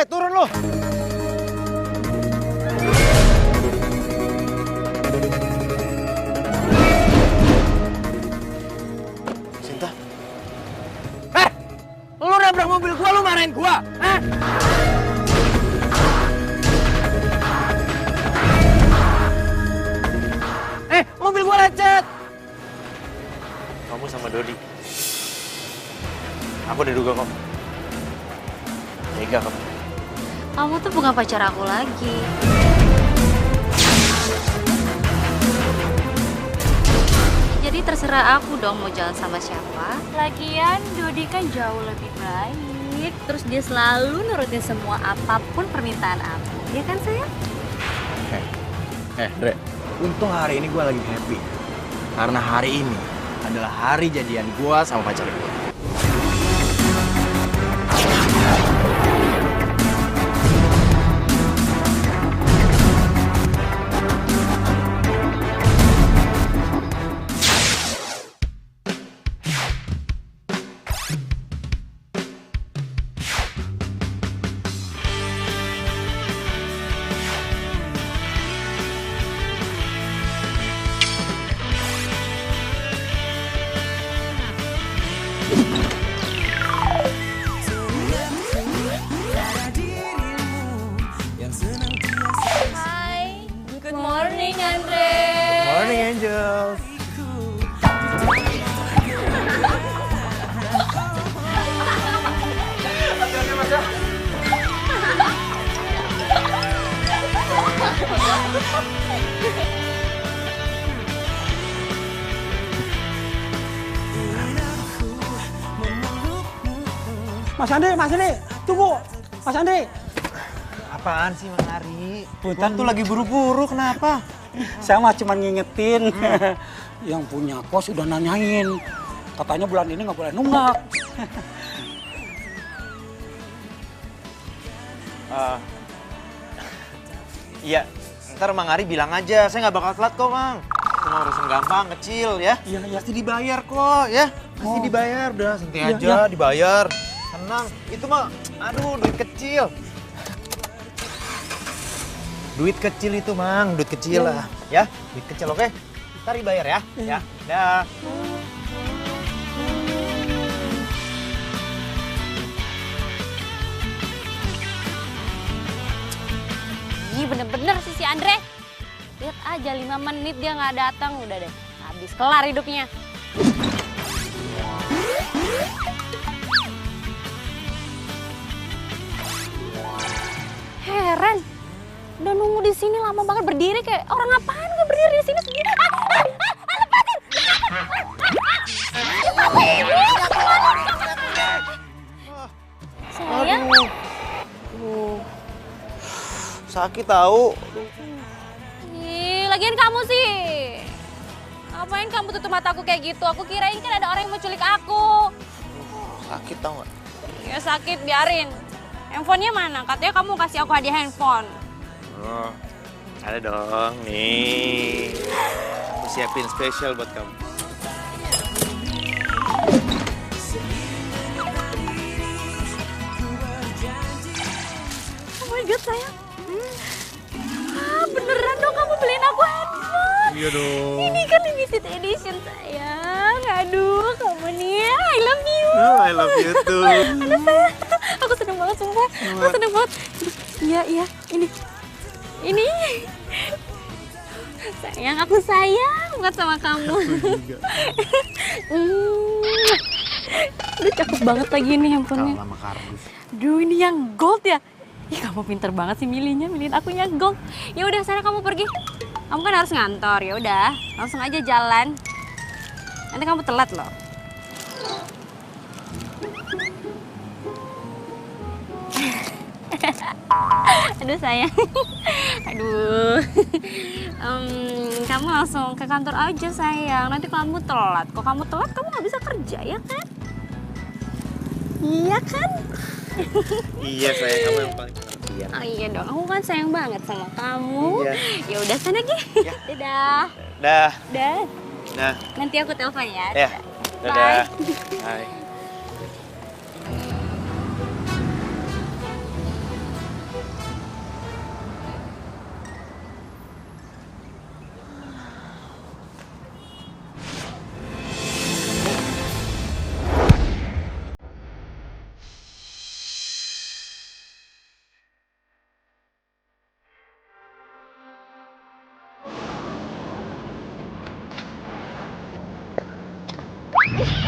turun lu. Sinta. Lu nabrak mobil gua, lu marahin gua, hah? Mobil gua lecet. Kamu sama Dodi. Aku udah duga kok. Tega kamu. Kamu tuh bukan pacar aku lagi. Jadi terserah aku dong mau jalan sama siapa. Lagian Dodi kan jauh lebih baik. Terus dia selalu nurutin semua apapun permintaan aku. Ya kan sayang? Dre. Untung hari ini gue lagi happy. Karena hari ini adalah hari jadian gue sama pacar gue. Hai, good morning Andre. Morning Angels. Mas Andi, tunggu. Mas Andi. Apaan sih Mas Ari? Punten tuh lagi buru-buru, kenapa? Saya mah cuma ngingetin. Yang punya kos udah nanyain. Katanya bulan ini nggak boleh nunggak. Iya, ntar Mang Ari bilang aja, saya nggak bakal telat kok Mang. Cuma urusan gampang, kecil ya. Iya. Pasti dibayar kok ya. Pasti dibayar, udah santai aja, dibayar. Tenang, itu mah, aduh duit kecil. Duit kecil itu Mang, duit kecil lah. Ya, duit kecil oke? Ntar dibayar ya. Ya, dah. Ih, bener-bener sih si Andre. Lihat aja 5 menit dia nggak datang, udah deh. Habis kelar hidupnya. Heran. Udah nunggu di sini lama banget berdiri kayak orang apaan nggak berdiri di sini sendiri. Lepasin. Sayang. Sakit tahu. Ih, lagian kamu sih. Ngapain kamu tutup mataku kayak gitu? Aku kirain kan ada orang yang mau culik aku. Sakit tau nggak? Ya sakit, biarin. Handphonenya mana? Katanya kamu kasih aku hadiah handphone. Oh, ada dong nih. Aku siapin spesial buat kamu. Oh my god, sayang. Beneran dong kamu beliin aku handphone. Iya dong. Ini kan limited edition, sayang. Aduh, kamu nih, I love you. Oh, I love you too. Aduh, sayang. Aku seneng banget, sumpah. Aku seneng banget. Iya, ini. Sayang, aku sayang banget sama kamu. Aduh, cakep banget lagi nih handphonenya. Lama kardus. Duh, ini yang gold ya? Ih, kamu pinter banget sih milihnya, milihin aku yang gold. Ya udah, sana kamu pergi. Kamu kan harus ngantor, ya udah. Langsung aja jalan. Nanti kamu telat loh. Aduh, sayang. Aduh. Kamu langsung ke kantor aja, sayang. Nanti kamu telat. Kok kamu telat, kamu nggak bisa kerja, ya kan? Iya kan? Iya sayang, kamu yang paling pengertian. Oh iya dong, aku kan sayang banget sama kamu. Iya. Ya udah sana Gi. Ya. Dadah. Dah. Dah. Nah. Nanti aku telepon ya. Ya. Dadah. Hai.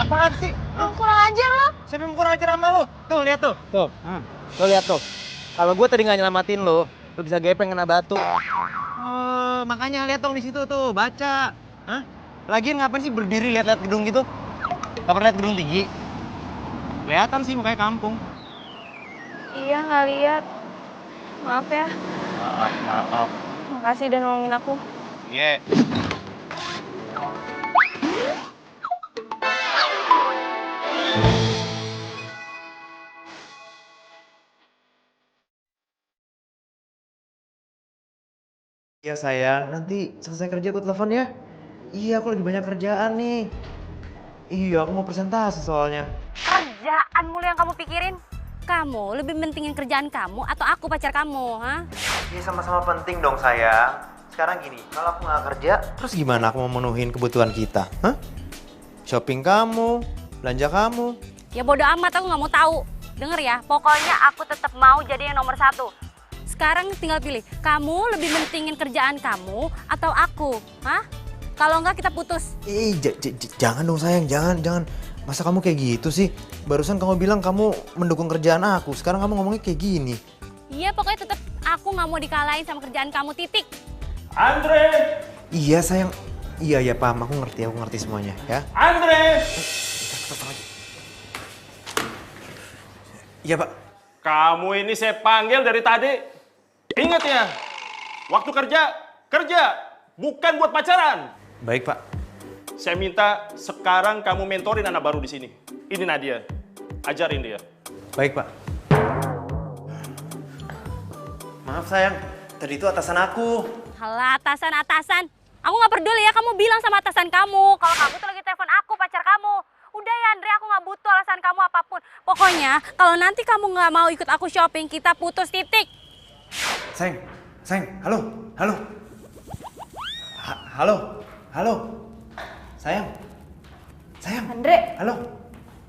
Apaan sih? Kurang ajar lo. Siapa yang kurang ajar sama lu? Tuh, lihat tuh. Tuh. Lo lihat tuh. Kalau gue tadi nggak nyelamatin lo bisa gepeng kena batu. Oh, makanya lihat dong di situ tuh, baca. Hah? Lagian ngapain sih berdiri lihat-lihat gedung gitu? Gak pernah lihat gedung tinggi? Kelihatan sih mukanya kampung. Iya, nggak lihat. Maaf ya. Maaf. Makasih udah nolongin aku. Iya. Iya sayang, nanti selesai kerja aku telepon ya. Iya, aku lagi banyak kerjaan nih. Iya, aku mau presentasi soalnya. Kerjaan mulu yang kamu pikirin. Kamu lebih mentingin kerjaan kamu atau aku pacar kamu, ha? Iya, sama-sama penting dong sayang. Sekarang gini, kalau aku nggak kerja, terus gimana aku mau memenuhin kebutuhan kita? Hah? Shopping kamu, belanja kamu. Ya bodo amat, aku nggak mau tahu. Denger ya, pokoknya aku tetap mau jadi yang nomor 1. Sekarang tinggal pilih, kamu lebih mentingin kerjaan kamu atau aku, hah? Kalau enggak kita putus. Jangan dong sayang, jangan. Masa kamu kayak gitu sih? Barusan kamu bilang kamu mendukung kerjaan aku, sekarang kamu ngomongnya kayak gini. Iya, pokoknya tetap aku nggak mau dikalahin sama kerjaan kamu, titik. Andre! Iya sayang, iya paham, aku ngerti semuanya ya. Andre! Iya pak. Kamu ini saya panggil dari tadi. Ingat ya, waktu kerja, bukan buat pacaran. Baik pak. Saya minta sekarang kamu mentorin anak baru di sini. Ini Nadia, ajarin dia. Baik pak. Maaf sayang, tadi itu atasan aku. Halah, atasan. Aku nggak peduli ya, kamu bilang sama atasan kamu kalau kamu tuh lagi telepon aku, pacar kamu. Udah ya Andre, aku nggak butuh alasan kamu apapun. Pokoknya kalau nanti kamu nggak mau ikut aku shopping, kita putus, titik. Sayang, halo. Halo. Sayang. Andre. Halo.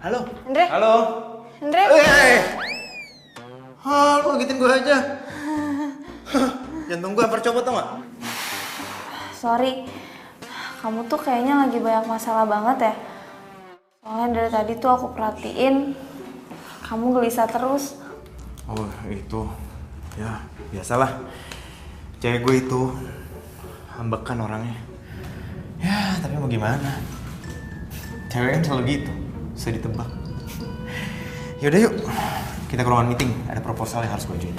Andre. Halo. Andre. Halo, gitin gue aja. Jantung gue hampir copot tau gak? Sorry, kamu tuh kayaknya lagi banyak masalah banget ya. Soalnya dari tadi tuh aku perhatiin, kamu gelisah terus. Oh itu, ya biasalah. Cewek gue itu ambekan orangnya. Ya tapi mau gimana? Cewek kan selalu gitu, susah ditebak. Yaudah yuk, kita ke ruangan meeting. Ada proposal yang harus gue ajuin.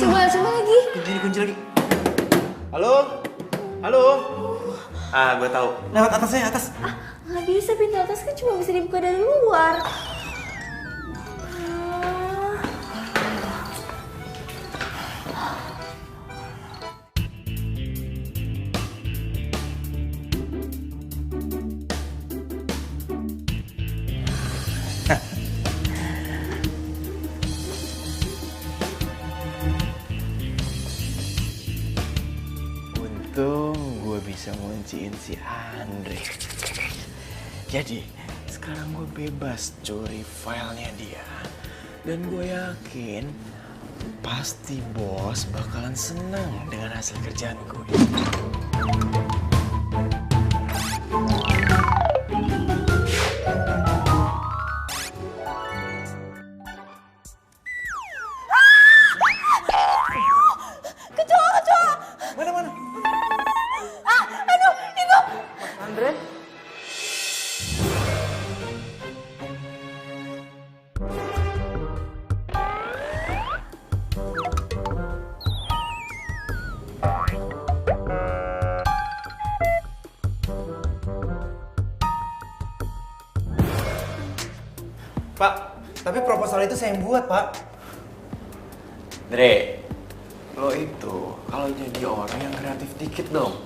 Coba lagi. Kunci lagi. Halo? Ah, gue tahu. Lewat atas. Nggak bisa, pintu atas kan cuma bisa dibuka dari luar. Untung gue bisa ngunciin si Andre. Jadi sekarang gue bebas curi filenya dia. Dan gue yakin pasti bos bakalan seneng dengan hasil kerjaan gue. Mana? Andre? Pak, tapi proposal itu saya yang buat, Pak. Dre, lo itu kalau jadi orang yang kreatif dikit dong.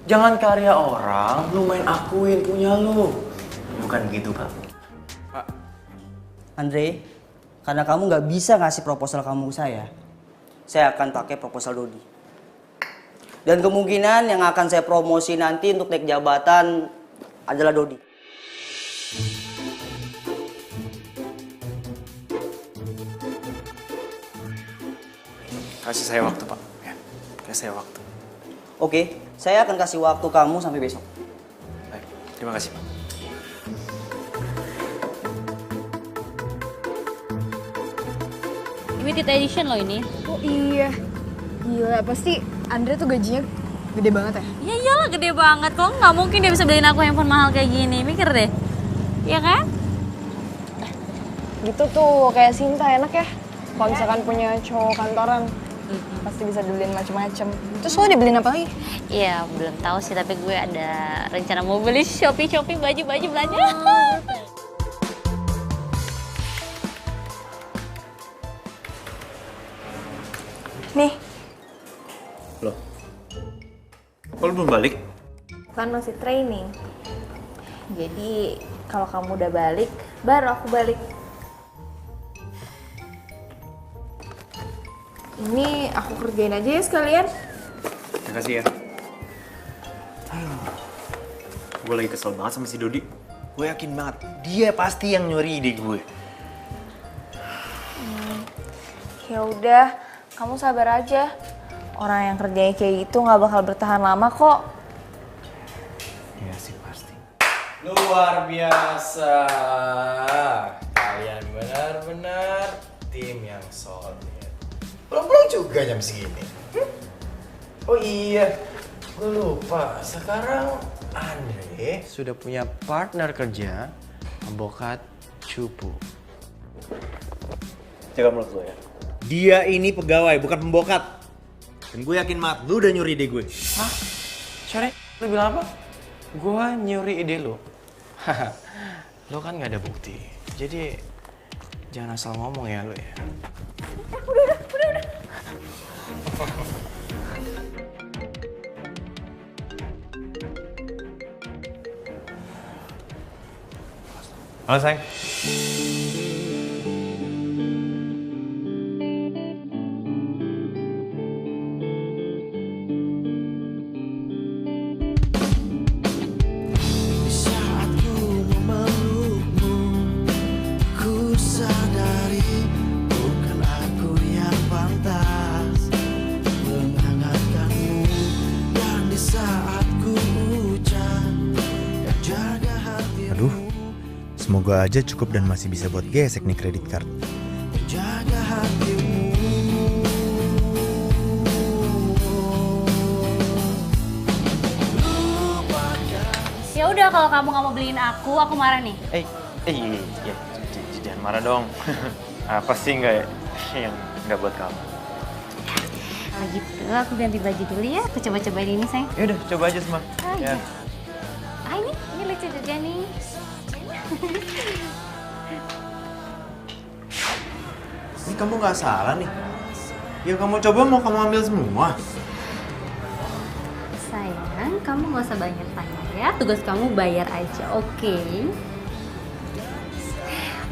Jangan karya orang, lu main akuin punya lu. Bukan gitu, Pak. Andre, karena kamu nggak bisa ngasih proposal kamu ke saya akan pakai proposal Dodi. Dan kemungkinan yang akan saya promosi nanti untuk naik jabatan adalah Dodi. Kasih saya waktu, Pak. Ya, kasih saya waktu. Oke, saya akan kasih waktu kamu sampai besok. Baik, terima kasih, Pak. Limited edition loh ini. Oh iya. Gila, pasti Andre tuh gajinya gede banget ya? Ya iyalah gede banget. Kalau nggak mungkin dia bisa beliin aku handphone mahal kayak gini. Mikir deh. Iya kan? Gitu tuh, kayak Sinta enak ya. Kalau misalkan punya cowok kantoran, pasti bisa dibeliin macem-macem. Terus lo dibeliin apa lagi? Iya, belum tahu sih, tapi gue ada rencana mau beli shopping baju-baju belanja. Nih, Loh, kok lu belum balik? kan masih training. Jadi kalau kamu udah balik, baru aku balik. Ini aku kerjain aja ya sekalian. Terima kasih ya. Gue lagi kesel banget sama si Dodi. Gue yakin banget, dia pasti yang nyuri ide gue. Ya udah, kamu sabar aja. Orang yang kerjanya kayak gitu nggak bakal bertahan lama kok. Iya sih pasti. Luar biasa. Kalian benar-benar tim yang solid. Pulang-pulang juga jam segini. Oh iya, gue lupa. Sekarang Andre sudah punya partner kerja, pembokat cupu. Jaga mulut lo ya. Dia ini pegawai, bukan pembokat. Dan gue yakin banget, lu udah nyuri ide gue. Hah? Sorry, lu bilang apa? Gua nyuri ide lu. Haha, lu kan gak ada bukti. Jadi jangan asal ngomong ya lu ya. Udah. Halo sayang. Aduh, semoga aja cukup dan masih bisa buat gesek nih kredit card. Ya udah kalau kamu nggak mau beliin aku marah nih. Iya, jangan marah dong. Apa sih yang nggak buat kamu? Nah gitu, aku ganti baju dulu ya. Aku coba-cobain ini, sayang. Ya udah, coba aja semua. Ah, iya. Ini lucu juga nih. Ini kamu nggak salah nih. Ya kamu coba mau kamu ambil semua. Sayang, kamu nggak usah banyak tanya ya. Tugas kamu bayar aja, oke?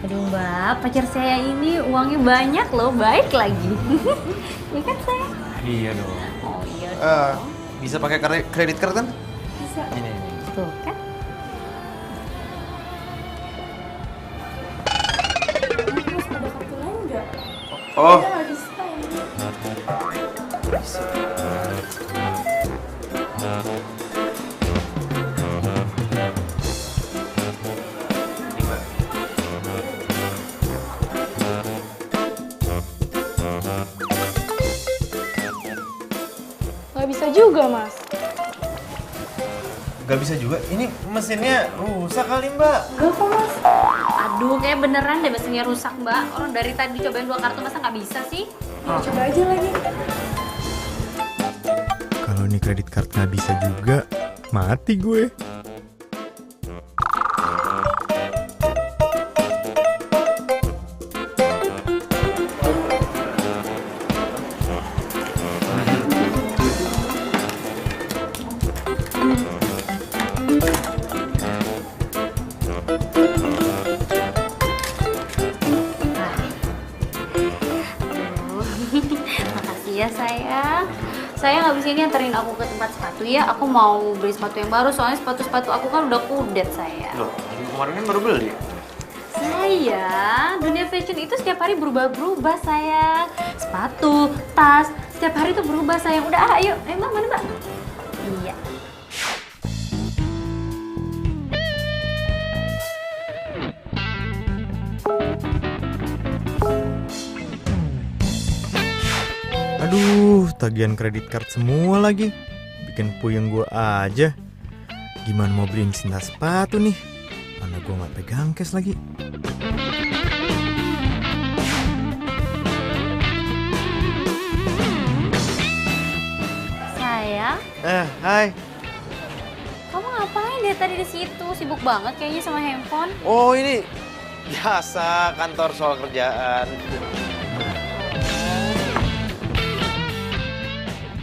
Aduh mbak, pacar saya ini uangnya banyak loh, baik lagi. Iya kan sayang? Iya dong. Oh iya dong. Bisa pakai kredit card kan? Bisa. Ini. Tuh kan? Terus ada kartu lain nggak? Oh. Ada nggak bisa ini? Nggak bisa juga, Mas. Gak bisa juga. Ini mesinnya rusak kali mbak. Enggak kok, Mas. Aduh, kayak beneran deh mesinnya rusak mbak. Orang dari tadi cobain 2 kartu masa nggak bisa sih? Coba aja lagi. Kalau ini kredit card nggak bisa juga, mati gue. Makasih ya sayang. Sayang abis ini anterin aku ke tempat sepatu ya. Aku mau beli sepatu yang baru soalnya sepatu-sepatu aku kan udah kudet sayang. Loh, minggu kemarin kan baru beli. Sayang, Sayang, dunia fashion itu setiap hari berubah-berubah sayang. Sepatu, tas, setiap hari tuh berubah sayang. Udah ayo, Mbak, mana Mbak? Iya. Aduh, tagihan kredit card semua lagi. Bikin puyeng gue aja. Gimana mau beliin Sinta sepatu nih? Mana gue gak pegang cash lagi. Sayang, Hai. kamu ngapain dari tadi di situ? Sibuk banget kayaknya sama handphone. Oh ini biasa kantor soal kerjaan.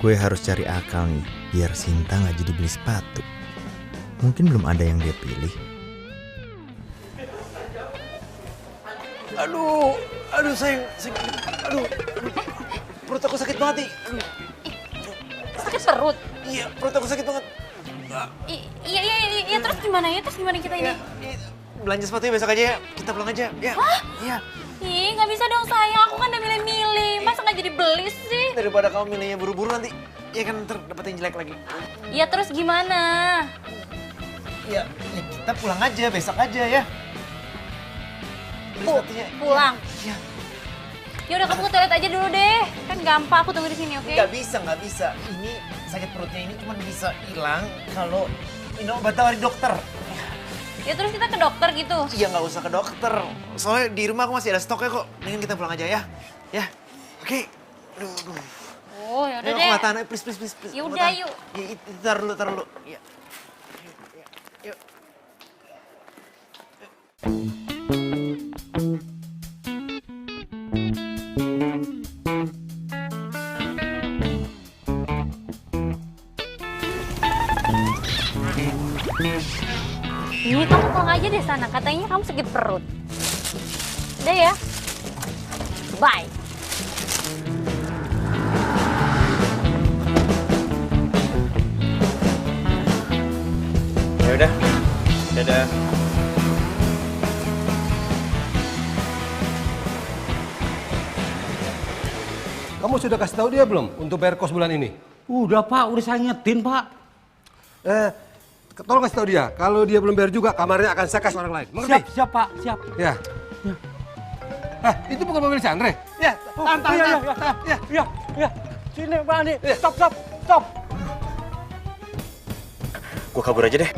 Gue harus cari akal nih, biar Sinta nggak jadi beli sepatu. Mungkin belum ada yang dia pilih. Aduh sayang, aduh, perut aku sakit banget nih. Sakit perut? Iya, perut aku sakit banget. Iya, terus gimana ya? Terus gimana kita ini? Belanja sepatunya besok aja ya, kita pulang aja. Ya. Hah? Iya. Ih, nggak bisa dong sayang, aku kan udah milih-milih. Masa nggak jadi beli sih? Daripada kamu milihnya buru-buru nanti, ya kan ntar dapet yang jelek lagi. Iya, terus gimana? Ya kita pulang aja, besok aja ya. Beli sepatunya. Pulang? Iya. Ya udah, kamu ke toilet aja dulu deh. Kan gampang, aku tunggu di sini, oke? Nggak bisa. Ini sakit perutnya ini cuma bisa hilang kalau minum obat dari dokter. Ya terus kita ke dokter gitu? Iya nggak usah ke dokter. Soalnya di rumah aku masih ada stoknya kok. Mendingan kita pulang aja ya. Ya, oke. Aduh. Oh, ya udah Ayo, deh. aku nggak tahan. Please. Ya Aku udah, tahan. yuk. Ya, tar dulu. Ya. Yuk. Ini kamu pulang aja deh sana, katanya kamu sakit perut. Udah ya. Bye. Ya udah. Dadah. Kamu sudah kasih tahu dia belum untuk bayar kos bulan ini? Udah Pak, udah saya ngetin Pak. Tolong kasih tahu dia. Kalau dia belum bayar juga, kamarnya akan saya kasih orang lain. Mengerti? Siap Pak, siap. Ya. Itu bukan mobil Chandra. Ya, tahan. Iya. Sini Pak Andi, stop. Gue kabur aja deh.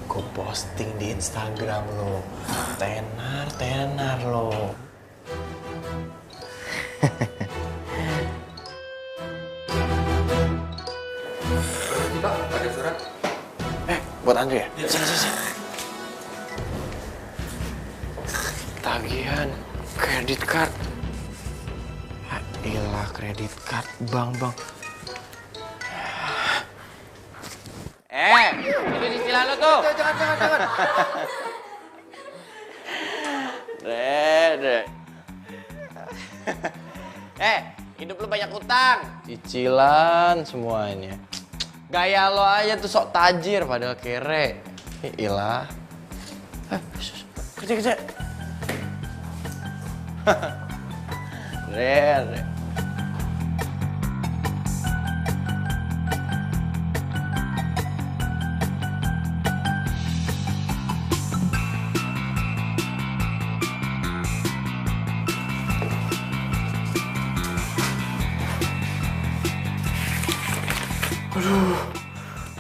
Gue posting di Instagram lo. Tenar lo. buat Andre ya? Sini, sini, sini. Tagihan kredit card. Ilah, kredit card, bang. Itu cicilan lo tuh. Jangan. Dede. Hidup lu banyak utang. Cicilan semuanya. Gaya lo aja tuh sok tajir padahal kere. Ilah. Kerja. Dede.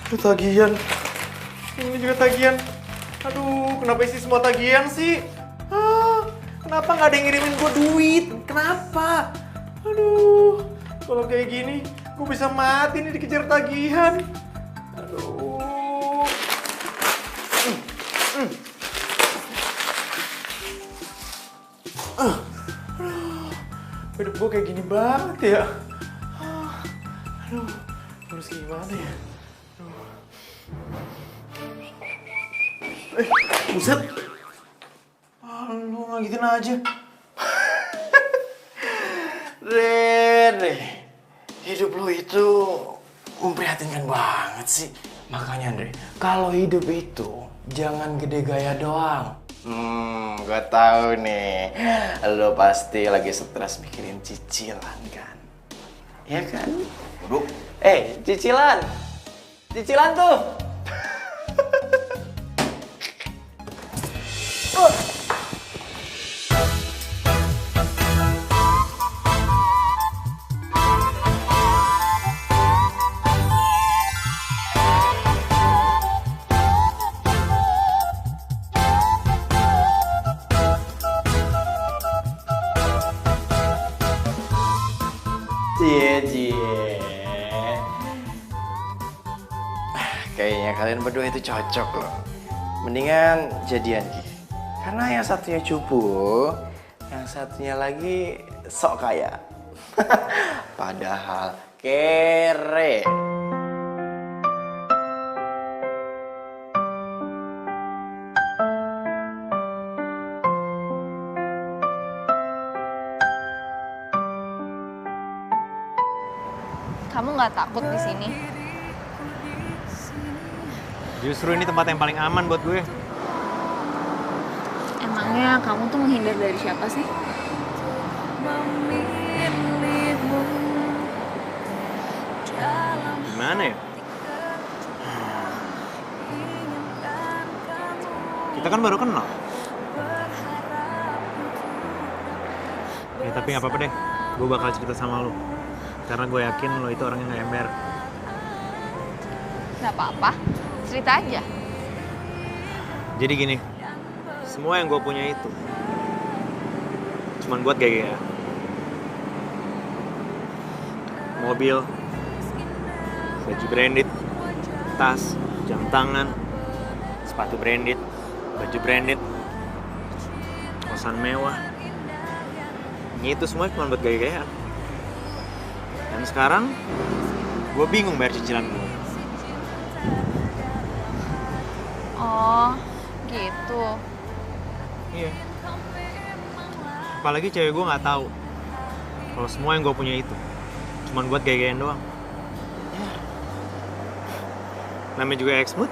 Aduh, tagihan. Ini juga tagihan. Aduh, kenapa isi semua tagihan sih? Kenapa nggak ada yang ngirimin gue duit? Kenapa? Aduh, kalau kayak gini, gue bisa mati nih dikejar tagihan. Aduh. Hidup gue kayak gini banget ya. Aduh, harus gimana ya? Buset. Lu ngagitin aja. Rere, hidup lu itu memprihatinkan banget sih. Makanya Andre, kalau hidup itu jangan gede gaya doang. Gue tahu nih, lo pasti lagi stres mikirin cicilan kan? Ya kan? Waduh. Cicilan tuh. Cie. Kayaknya kalian berdua itu cocok loh. Mendingan jadian Ki. Karena yang satunya cupu, yang satunya lagi sok kaya. Padahal kere. Kamu nggak takut di sini? Justru ini tempat yang paling aman buat gue. Emangnya kamu tuh menghindar dari siapa sih? Gimana ya? Kita kan baru kenal. Ya tapi nggak apa-apa deh. Gue bakal cerita sama lo. Karena gue yakin lo itu orangnya nggak ember. Nggak apa-apa, cerita aja. Jadi gini, semua yang gue punya itu cuman buat gaya. Mobil, baju branded, tas, jam tangan, sepatu branded, baju branded, kosan mewah. Itu semua cuma buat gaya-gayaan. Dan sekarang gue bingung bayar cicilan gue. Oh, gitu. Iya. Apalagi cewek gue nggak tahu kalau semua yang gue punya itu cuman buat gaya-gayaan doang. Namanya juga ex-mood.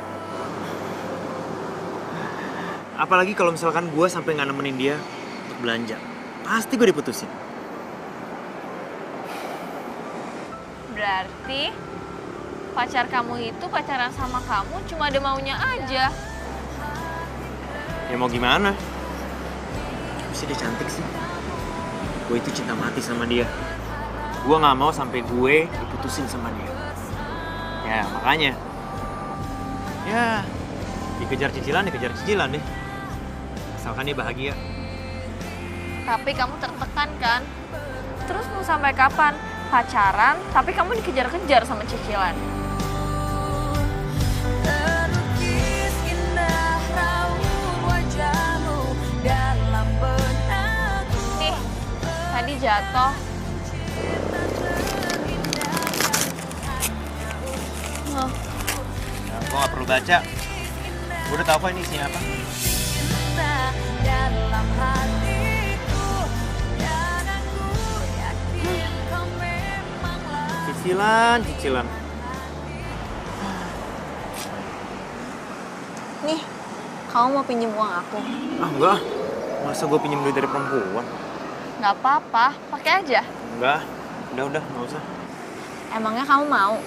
Apalagi kalau misalkan gue sampai nggak nemenin dia untuk belanja, pasti gue diputusin. Berarti pacar kamu itu pacaran sama kamu cuma ada maunya aja. Ya mau gimana? Bisa dia cantik sih. Gue itu cinta mati sama dia. Gue nggak mau sampai gue diputusin sama dia. Ya makanya. Ya dikejar cicilan deh. Asalkan dia bahagia. Tapi kamu tertekan kan? Terus mau sampai kapan? Pacaran, tapi kamu dikejar-kejar sama cicilan. jatuh. Oh, Nah, gue gak perlu baca. Gue udah tau kok ini isinya apa. Cicilan. nih, kamu mau pinjem uang aku? Ah enggak, masa gue pinjem duit dari perempuan? Nggak apa-apa, pakai aja. Enggak, udah, nggak usah. Emangnya kamu mau?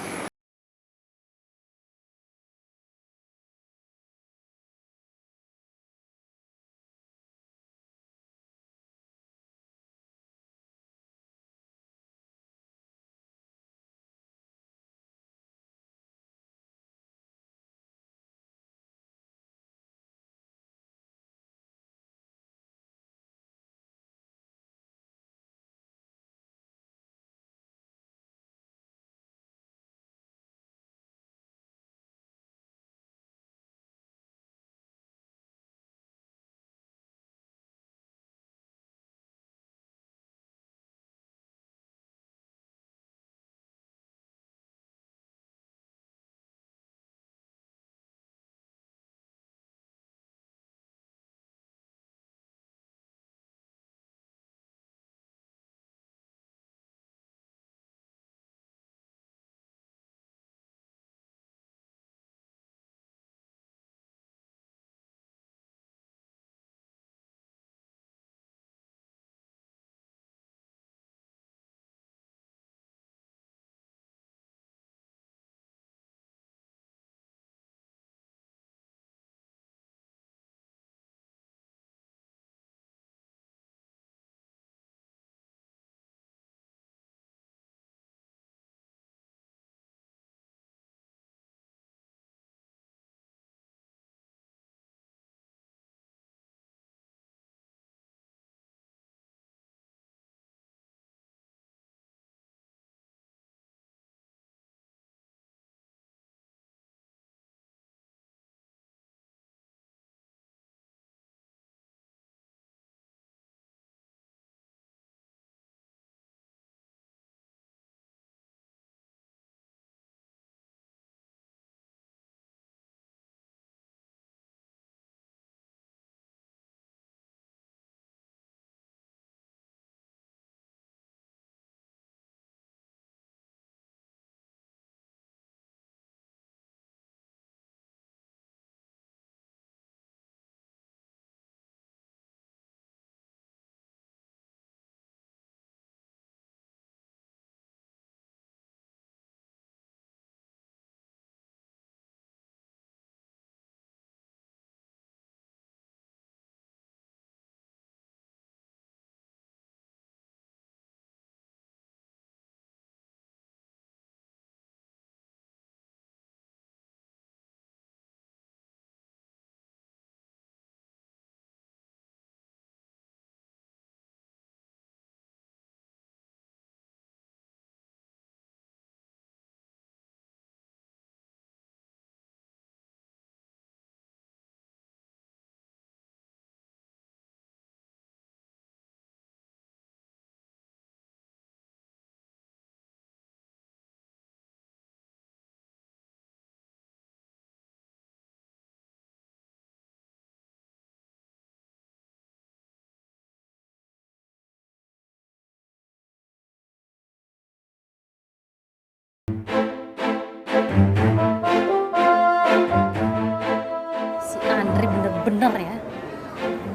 Si Andri bener-bener ya.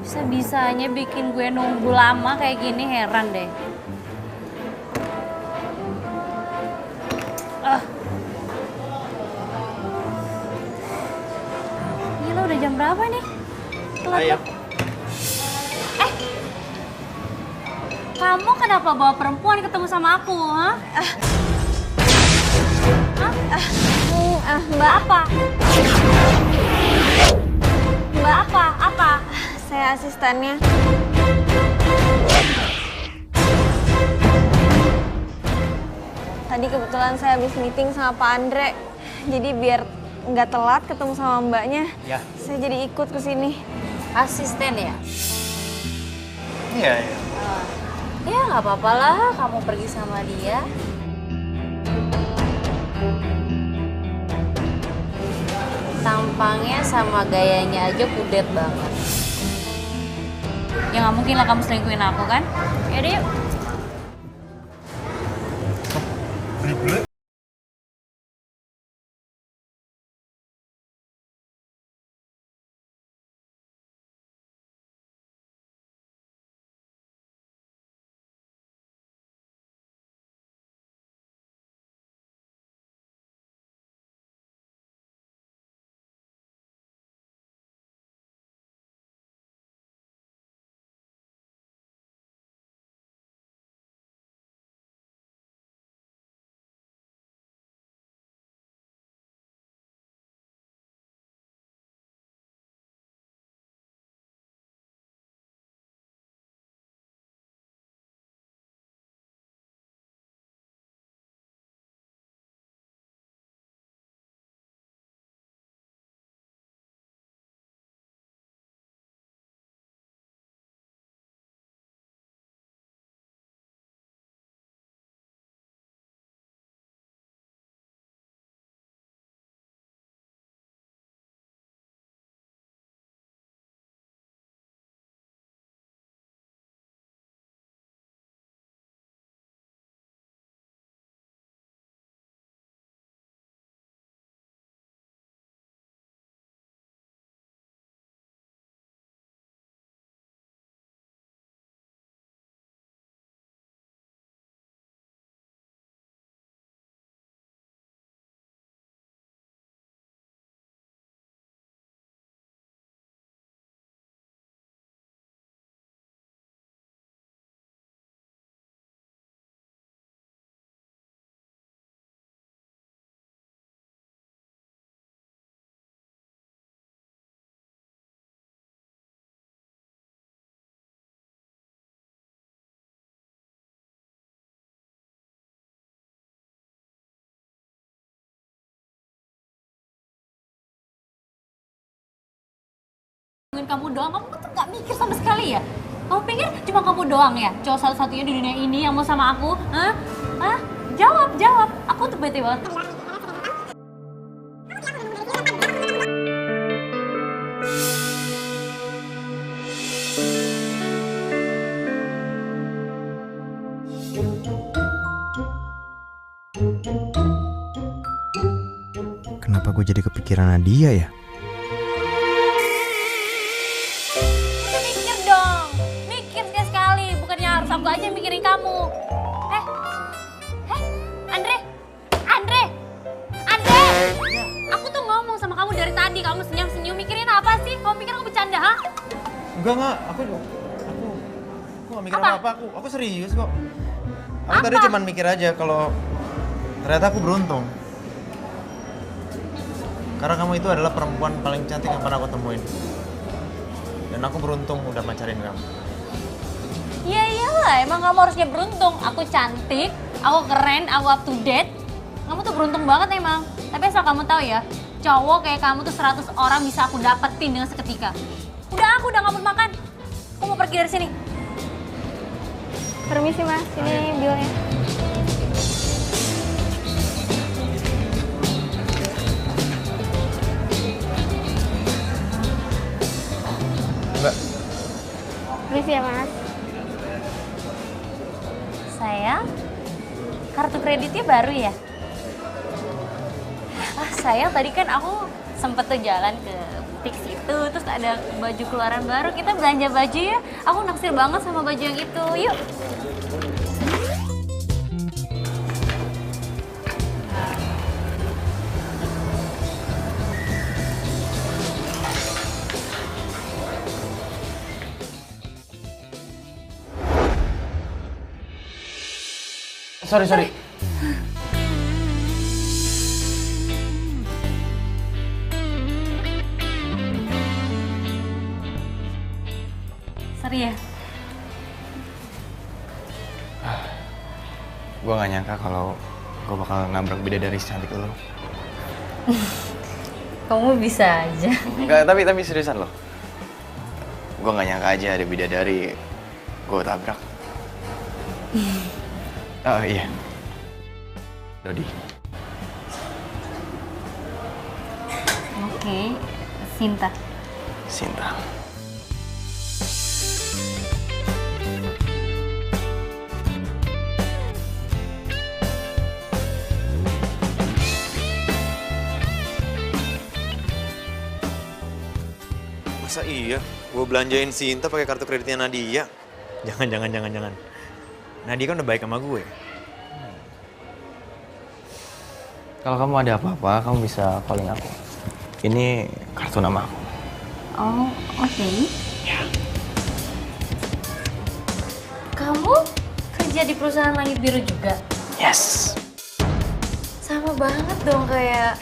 Bisa-bisanya bikin gue nunggu lama kayak gini, heran deh. Gila, udah jam berapa nih? Telat Ayo. Kamu kenapa bawa perempuan ketemu sama aku, ha? Mbak, Apa? Mbak apa? Apa? saya asistennya. Tadi kebetulan saya habis meeting sama Pak Andre. Jadi biar nggak telat ketemu sama mbaknya, Ya. saya jadi ikut ke sini. Asisten ya? Iya. Ya nggak apa-apa lah kamu pergi sama dia. Tampangnya sama gayanya aja kudet banget. Ya nggak mungkin lah kamu selingkuhin aku kan? Yaudah yuk. Kamu doang, kamu tuh gak mikir sama sekali ya? Kamu pikir cuma kamu doang ya? Cowok satu-satunya di dunia ini yang mau sama aku? Hah? Hah? Jawab, jawab. Aku tuh bete banget. Kenapa gue jadi kepikiran Nadia ya? Mikir dong, mikir sekali. Bukannya harus aku aja yang mikirin kamu. Andre, aku tuh ngomong sama kamu dari tadi. Kamu senyum-senyum mikirin apa sih? Kamu pikir aku bercanda, ha? Enggak, aku gak mikir apa-apa, aku serius kok. Aku tadi cuman mikir aja kalau ternyata aku beruntung. Karena kamu itu adalah perempuan paling cantik yang pernah aku temuin. Dan aku beruntung udah pacarin kamu. Iya iyalah, emang kamu harusnya beruntung. Aku cantik, aku keren, aku up to date. Kamu tuh beruntung banget emang. Tapi asal kamu tahu ya, cowok kayak kamu tuh 100 orang bisa aku dapetin dengan seketika. Aku udah nggak mau makan. Aku mau pergi dari sini. Permisi mas, ini bilnya. Mbak. Permisi ya mas. Sayang, kartu kreditnya baru ya? Sayang, tadi kan aku sempet tuh jalan ke butik situ, terus ada baju keluaran baru. Kita belanja baju ya. Aku naksir banget sama baju yang itu. Yuk. Sorry. Sorry ya. Gue gak nyangka kalau gue bakal nabrak bidadari secantik lo. Kamu bisa aja. Enggak, tapi seriusan loh. Gue gak nyangka aja ada bidadari gue tabrak. Oh iya. Dodi. Oke, Sinta. Sinta. Masa iya? Gue belanjain Sinta pakai kartu kreditnya Nadia. Jangan. Nadia kan udah baik sama gue. Kalau kamu ada apa-apa, kamu bisa calling aku. Ini kartu nama aku. Oh, oke. Ya. Kamu kerja di perusahaan Langit Biru juga? Yes. Sama banget dong kayak...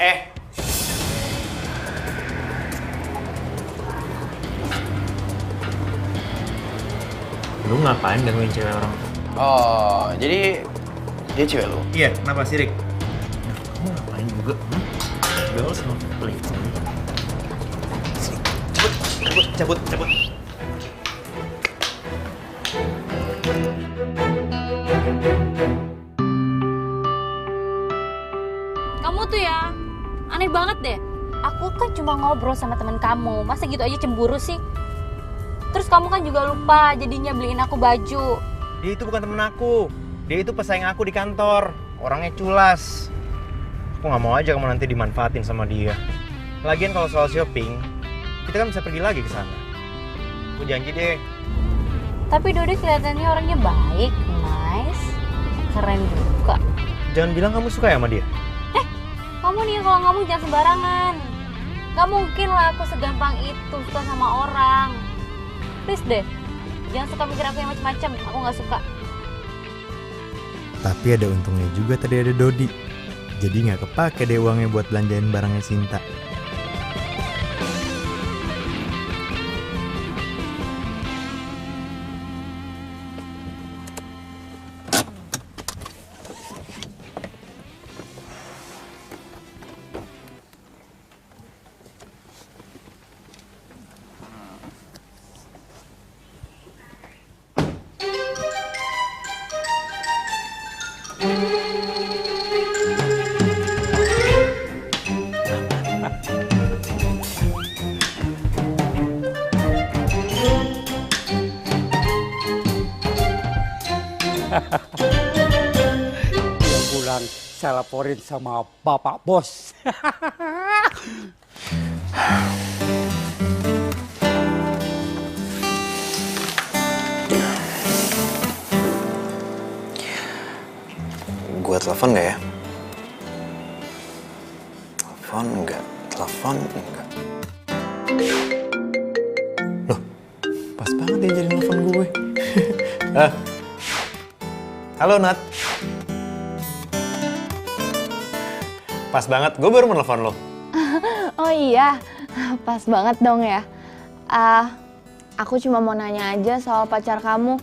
Lu ngapain gangguin cewek orang? Oh, jadi dia cewek lu? Iya, kenapa sih, Rik? Kamu ngapain juga? Udah lo sama pelik. Cabut. Kamu tuh ya, aneh banget deh. Aku kan cuma ngobrol sama temen kamu, masa gitu aja cemburu sih? Terus kamu kan juga lupa jadinya beliin aku baju. Dia itu bukan temen aku. Dia itu pesaing aku di kantor. Orangnya culas. Aku nggak mau aja kamu nanti dimanfaatin sama dia. Lagian kalau soal shopping, kita kan bisa pergi lagi ke sana. Aku janji deh. Tapi Dodi kelihatannya orangnya baik, nice, keren juga. Jangan bilang kamu suka ya sama dia. Kamu nih kalau ngomong jangan sembarangan. Gak mungkin lah aku segampang itu suka sama orang. Please deh, jangan suka mikir aku yang macam-macam. Aku nggak suka. Tapi ada untungnya juga tadi ada Dodi. Jadi nggak kepake deh uangnya buat belanjain barangnya Sinta. Tiap bulan saya laporin sama Bapak Bos. Gue telepon nggak ya? Telepon enggak. Loh, pas banget dia jadi telepon gue. Halo Nat. Pas banget, gue baru menelpon lo. Oh iya, pas banget dong ya. Aku cuma mau nanya aja soal pacar kamu.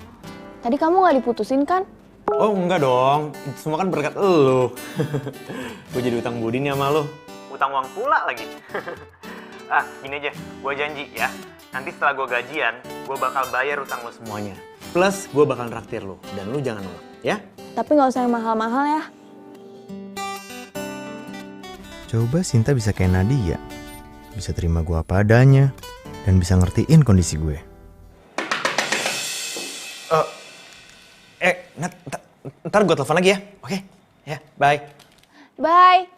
Tadi kamu nggak diputusin kan? Oh enggak dong, itu semua kan berkat lo. Gue jadi utang budi nih sama lo. Utang uang pula lagi. Gini aja, gue janji ya. Nanti setelah gue gajian, gue bakal bayar utang lo semuanya. Plus gue bakal traktir lo, dan lo jangan nolak, ya? Tapi nggak usah yang mahal-mahal ya. Coba Sinta bisa kayak Nadia. Bisa terima gue apa adanya. Dan bisa ngertiin kondisi gue. Nat, ntar gue telepon lagi ya, oke? Ya, bye. Bye.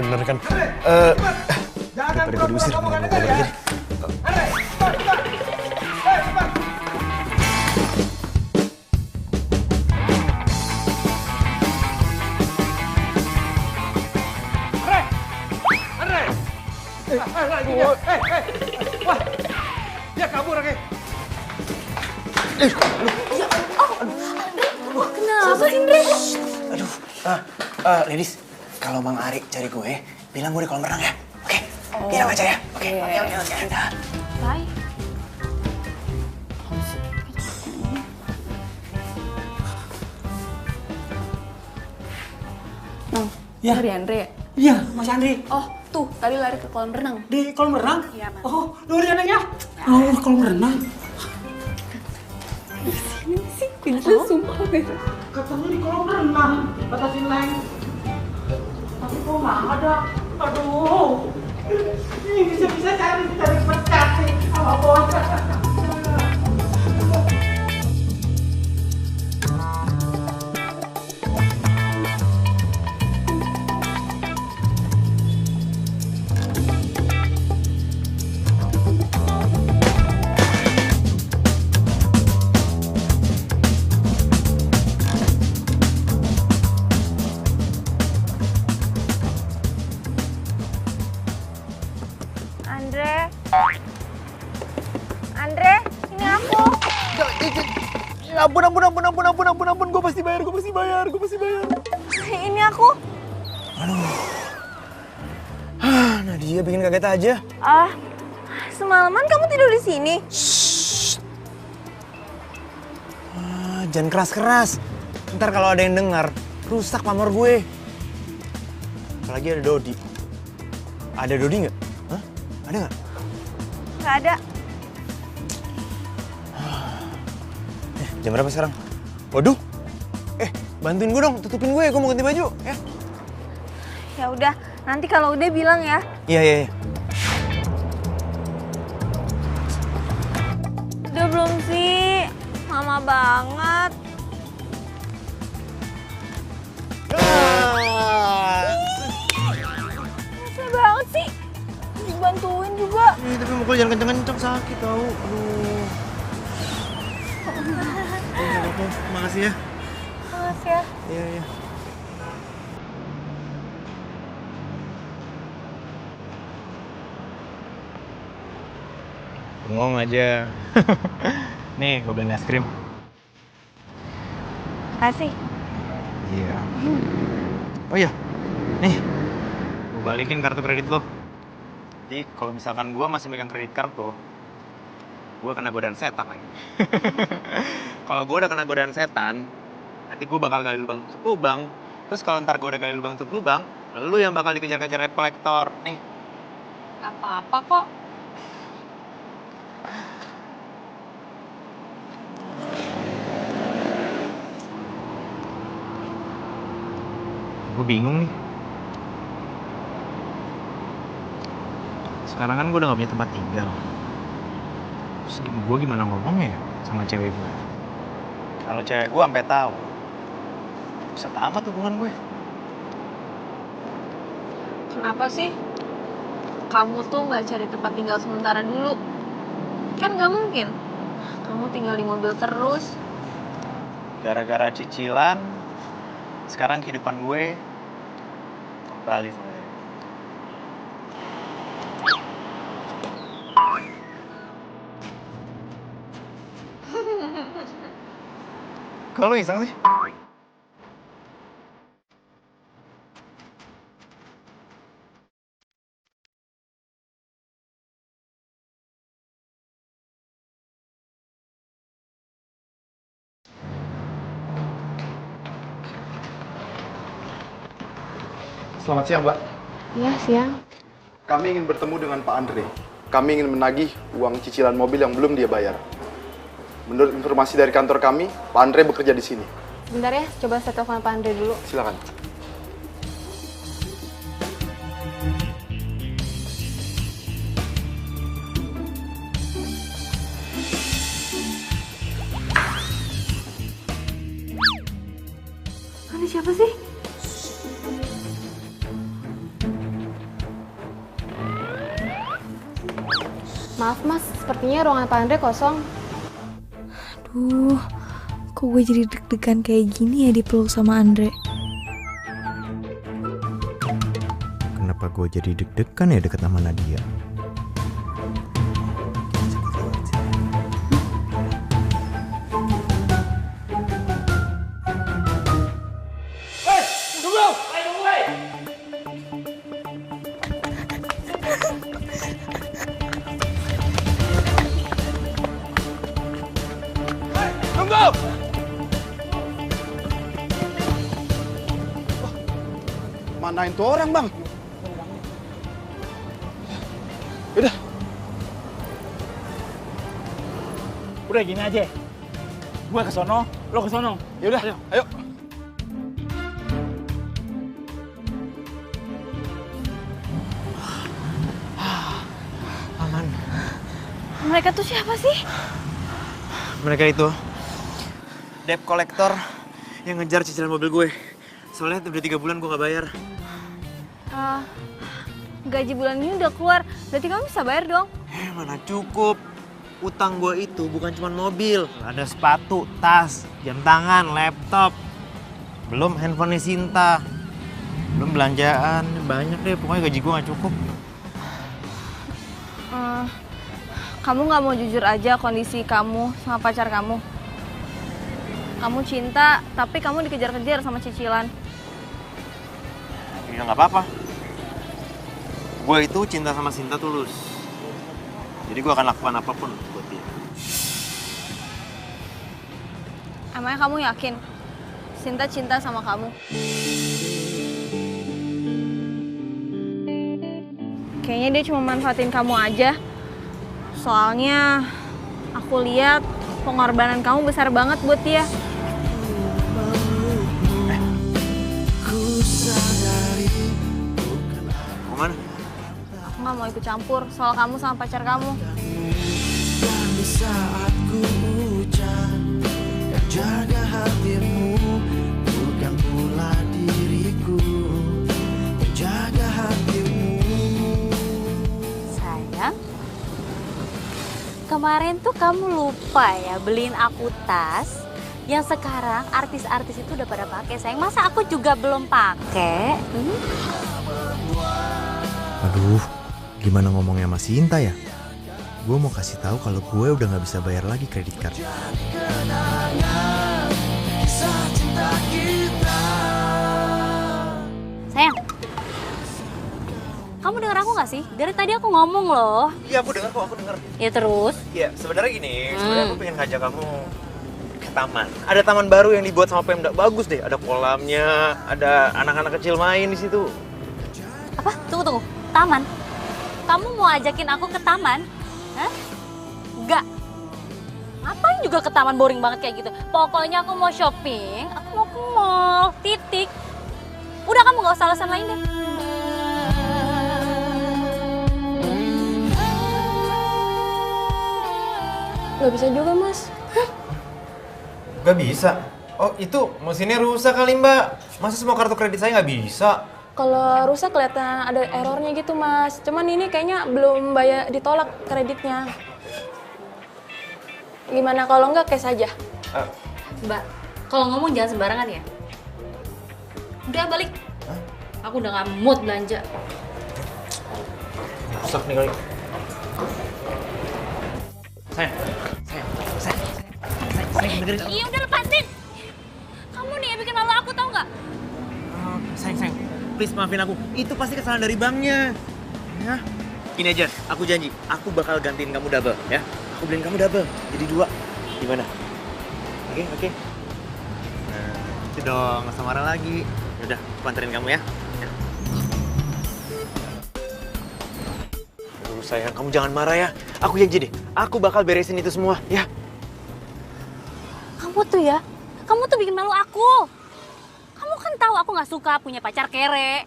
Bener kan? Daripada gue diusir, gue kabar aja deh. Wah, dia kabur lagi. Kenapa sih, Andre? Aduh, ladies, kalau Bang Ari cari gue, bilang gue di kolam renang ya. Oke, bilang aja ya. Oke. Dah. Bye. Ya. Dari Andre. Iya, Mas Andri. Oh, Tuh, tadi lari ke kolam renang. Di kolam renang? Iya, Mas. Oh, Dodi anaknya. Oh, kolam renang. Ini sih, pintu sumpah deh. Katanya di kolam renang, kata si Leng. Tapi kok nggak ada? Aduh. Ini bisa-bisa cari pecat nih sama bos. Andre, ini aku. Ampun, gue pasti bayar. Ini aku. Nadia bikin kaget aja. Semalaman kamu tidur di sini? Jangan keras-keras. Ntar kalau ada yang dengar, rusak pamor gue. Apalagi ada Dodi. Ada Dodi nggak? Hah? Ada nggak? Nggak ada. Jam berapa sekarang? Waduh. Bantuin gue dong, tutupin gue mau ganti baju, ya. Ya udah, nanti kalau udah bilang ya. Iya. Udah belum sih? Lama banget. Susah banget sih. Dibantuin juga. Tapi mukul jangan kenceng-kenceng, sakit tau. Aduh. Makasih ya. Makasih ya. Iya. Bengong aja. Nih, gue beliin es krim. Kasih. Iya. Oh iya, nih, gue balikin kartu kredit lo. Jadi kalau misalkan gue masih megang kredit kartu, gue kena godaan setan lagi. Kalau gue udah kena godaan setan, nanti gue bakal gali lubang tutup lubang. Terus kalau ntar gue udah gali lubang tutup lubang, lu yang bakal dikejar-kejar debt collector. Nih. Apa-apa kok. Gue bingung nih. Sekarang kan gue udah gak punya tempat tinggal. Terus gue gimana ngomongnya ya sama cewek gue? Kalau cewek gue sampai tahu, bisa tamat hubungan gue. Kenapa sih? Kamu tuh nggak cari tempat tinggal sementara dulu? Kan nggak mungkin. Kamu tinggal di mobil terus. Gara-gara cicilan, sekarang kehidupan gue kembali mulai. Kok lu iseng sih? Selamat siang, Mbak. Iya, siang. Kami ingin bertemu dengan Pak Andre. Kami ingin menagih uang cicilan mobil yang belum dia bayar. Menurut informasi dari kantor kami, Pak Andre bekerja di sini. Bentar ya, coba saya telepon Pak Andre dulu. Silakan. Ini siapa sih? Maaf mas, sepertinya ruangan Pak Andre kosong. Aduh, kok gue jadi deg-degan kayak gini ya dipeluk sama Andre. Kenapa gue jadi deg-degan ya deket sama Nadia? Mana itu orang, Bang? Udah gini aja. Gue ke sono, lo ke sono. Yaudah, ayo. Aman. Mereka tuh siapa sih? Mereka itu debt collector yang ngejar cicilan mobil gue. Soalnya udah 3 bulan gue gak bayar. Gaji bulan ini udah keluar, berarti kamu bisa bayar dong. Mana cukup. Utang gue itu bukan cuma mobil. Ada sepatu, tas, jam tangan, laptop. Belum handphonenya Sinta. Belum belanjaan. Banyak deh, pokoknya gaji gue gak cukup. Kamu nggak mau jujur aja kondisi kamu sama pacar kamu? Kamu cinta, tapi kamu dikejar-kejar sama cicilan. Ya nggak apa-apa. Gue itu cinta sama Sinta tulus. Jadi gue akan lakukan apapun buat dia. Emangnya kamu yakin Sinta cinta sama kamu? Kayaknya dia cuma manfaatin kamu aja. Soalnya aku lihat pengorbanan kamu besar banget buat dia. Kemana? Aku nggak mau ikut campur soal kamu sama pacar kamu. Dan di saat ku hujan, yang jaga hatimu bukan pula diriku, menjaga hatimu. Sayang, kemarin tuh kamu lupa ya beliin aku tas yang sekarang artis-artis itu udah pada pakai. Sayang, masa aku juga belum pakai? Aduh, gimana ngomongnya sama Sinta ya? Gue mau kasih tahu kalau gue udah nggak bisa bayar lagi kredit card. Sayang, kamu denger aku nggak sih? Dari tadi aku ngomong loh. Iya, aku dengar kok, aku dengar. Ya terus? Iya, sebenarnya gini, sebenarnya aku pengen ngajak kamu ke taman. Ada taman baru yang dibuat sama Pemda, bagus deh. Ada kolamnya, ada anak-anak kecil main di situ. Apa? Tunggu. Taman? Kamu mau ajakin aku ke taman? Hah? Enggak. Ngapain juga ke taman, boring banget kayak gitu. Pokoknya aku mau shopping, aku mau ke mall, titik. Udah, kamu gak usah alasan lain deh. Gak bisa juga, Mas. Gak bisa? Oh, itu mesinnya rusak kali, Mbak. Masa semua kartu kredit saya nggak bisa? Kalau rusak kelihatan ada errornya gitu, Mas. Cuman ini kayaknya belum ditolak kreditnya. Gimana kalau enggak cash aja? Mbak, kalau ngomong jangan sembarangan ya. Udah, balik. Aku udah gak mood belanja. Rusak nih kali. Sayang, dengerin. Iya, udah lepasin. Kamu nih yang bikin malu aku, tau nggak? Sayang, please maafin aku. Itu pasti kesalahan dari banknya. Ya, ini aja, aku janji, aku bakal gantiin kamu double, ya. Aku beliin kamu double, jadi 2. Gimana? Oke. Nah, itu dong, nggak usah marah lagi. Yaudah, aku anterin kamu ya. Aduh sayang, kamu jangan marah ya. Aku janji deh, aku bakal beresin itu semua, ya. Kamu tuh bikin malu aku. Kamu kan tahu aku nggak suka punya pacar kere.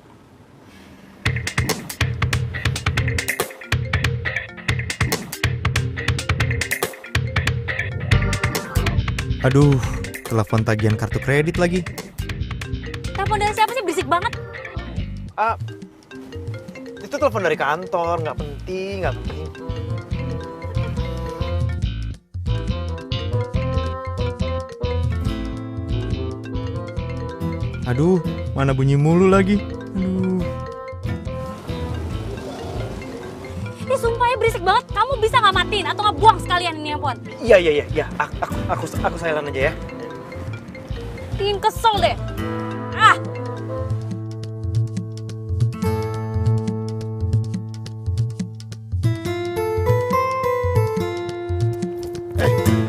Aduh, telepon tagihan kartu kredit lagi. Telepon dari siapa sih, berisik banget. Itu telepon dari kantor, nggak penting. Aduh, mana bunyi mulu lagi. Aduh. Ini sumpahnya berisik banget. Kamu bisa nggak matiin atau nggak buang sekalian ini handphone? Iya. Aku silent aja ya. Bikin kesel deh.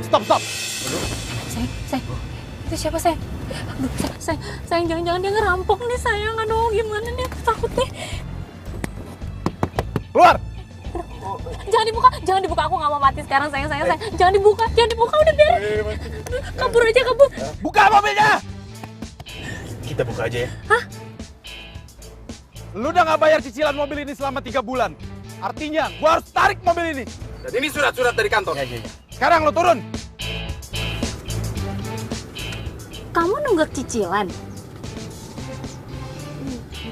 Stop. Sayang. Itu siapa, sayang? Aduh, sayang, jangan-jangan dia ngerampok nih, sayang. Aduh, gimana nih? Aku takut deh. Keluar! Jangan dibuka, aku nggak mau mati sekarang sayang. Jangan dibuka, udah beres. Kabur aja, kabur. Buka mobilnya! Kita buka aja ya. Hah? Lu udah nggak bayar cicilan mobil ini selama 3 bulan. Artinya, gua harus tarik mobil ini. Dan ini surat-surat dari kantor. Ya. Sekarang lu turun. Kamu nunggak cicilan?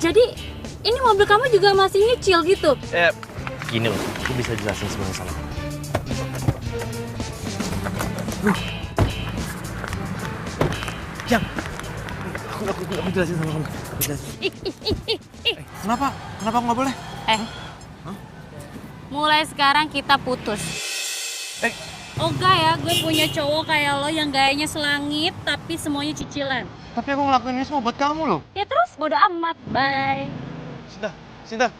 Jadi, ini mobil kamu juga masih nyicil gitu? Gini loh, aku bisa jelasin semuanya sama kamu. Yang, aku jelasin sama kamu. Kenapa? Kenapa aku nggak boleh? Mulai sekarang kita putus. Oga ya, gue punya cowok kayak lo yang gayanya selangit tapi semuanya cicilan. Tapi aku ngelakuin ini semua buat kamu loh. Ya terus, bodo amat. Bye. Sinta.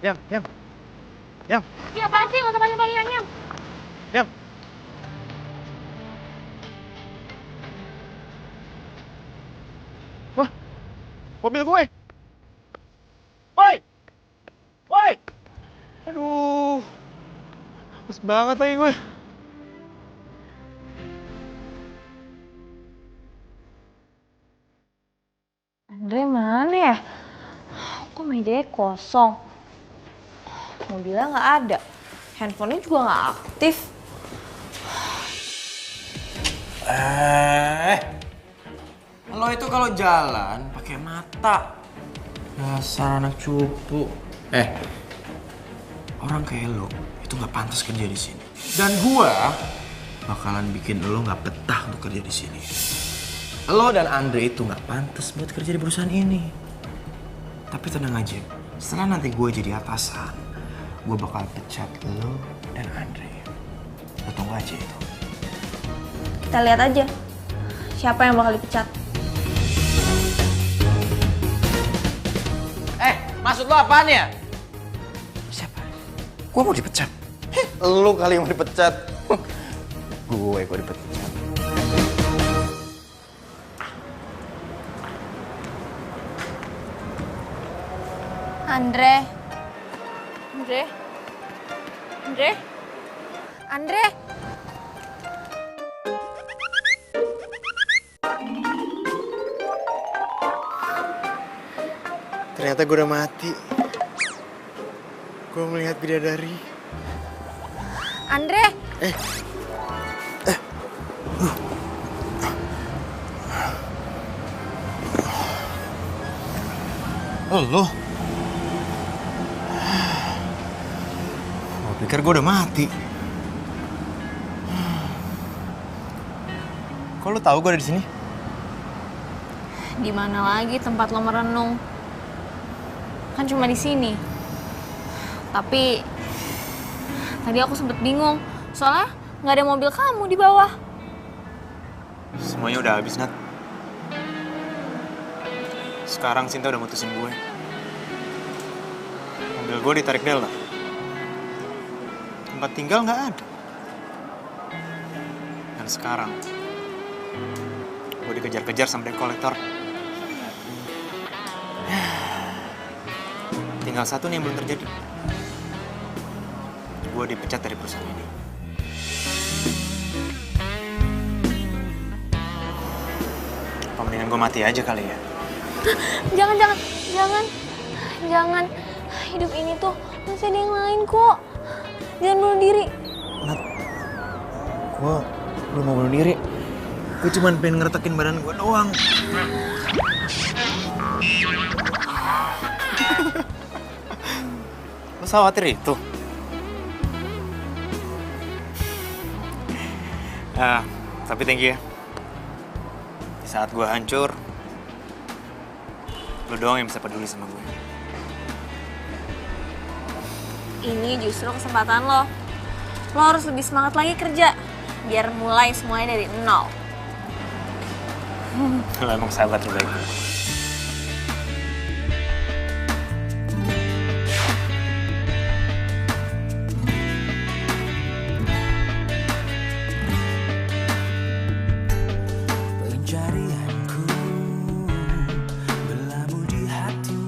Yang. Ya apaan sih? Nggak usah panggil-panggil Yang. Wah, mobil gue. Woi. Aduh, haus banget lagi gue. Andre mana ya? Kok mejanya kosong? Mobilnya nggak ada. Handphonenya juga nggak aktif. Lo itu kalau jalan pakai mata. Dasar anak cupu. Orang kayak lo itu nggak pantas kerja di sini. Dan gua bakalan bikin lo nggak betah untuk kerja di sini. Lo dan Andre itu nggak pantas buat kerja di perusahaan ini. Tapi tenang aja, setelah nanti gue jadi atasan, gue bakal pecat lo dan Andre. Lo tunggu aja itu. Kita lihat aja siapa yang bakal dipecat. Maksud lo apaan ya? Siapa? Gue mau dipecat. Lo kali yang mau dipecat. Gue kok dipecat. Andre. Ternyata gue udah mati. Gue melihat bidadari. Andre. Lo? Gue pikir gue udah mati. Kok lo tahu gue ada di sini? Di mana lagi tempat lo merenung? Kan cuma di sini. Tapi tadi aku sempet bingung, soalnya nggak ada mobil kamu di bawah. Semuanya udah habis, Nat. Sekarang Sinta udah mutusin gue. Mobil gue ditarik Della. Tempat tinggal nggak ada. Dan sekarang gue dikejar-kejar sama debt collector. Tinggal satu nih yang belum terjadi. Gue dipecat dari perusahaan ini. Apa mendingan gue mati aja kali ya? Jangan. Hidup ini tuh masih ada yang lain kok. Jangan bunuh diri. Nat, gue belum mau bunuh diri. Gue cuma pengen ngeretakin badan gue doang. Lo khawatir itu? Tapi thank you ya. Di saat gue hancur, lo doang yang bisa peduli sama gue. Ini justru kesempatan lo. Lo harus lebih semangat lagi kerja. Biar mulai semuanya dari nol. Lo emang sahabat terbaik gue. Pencarianku berlabuh di hatimu.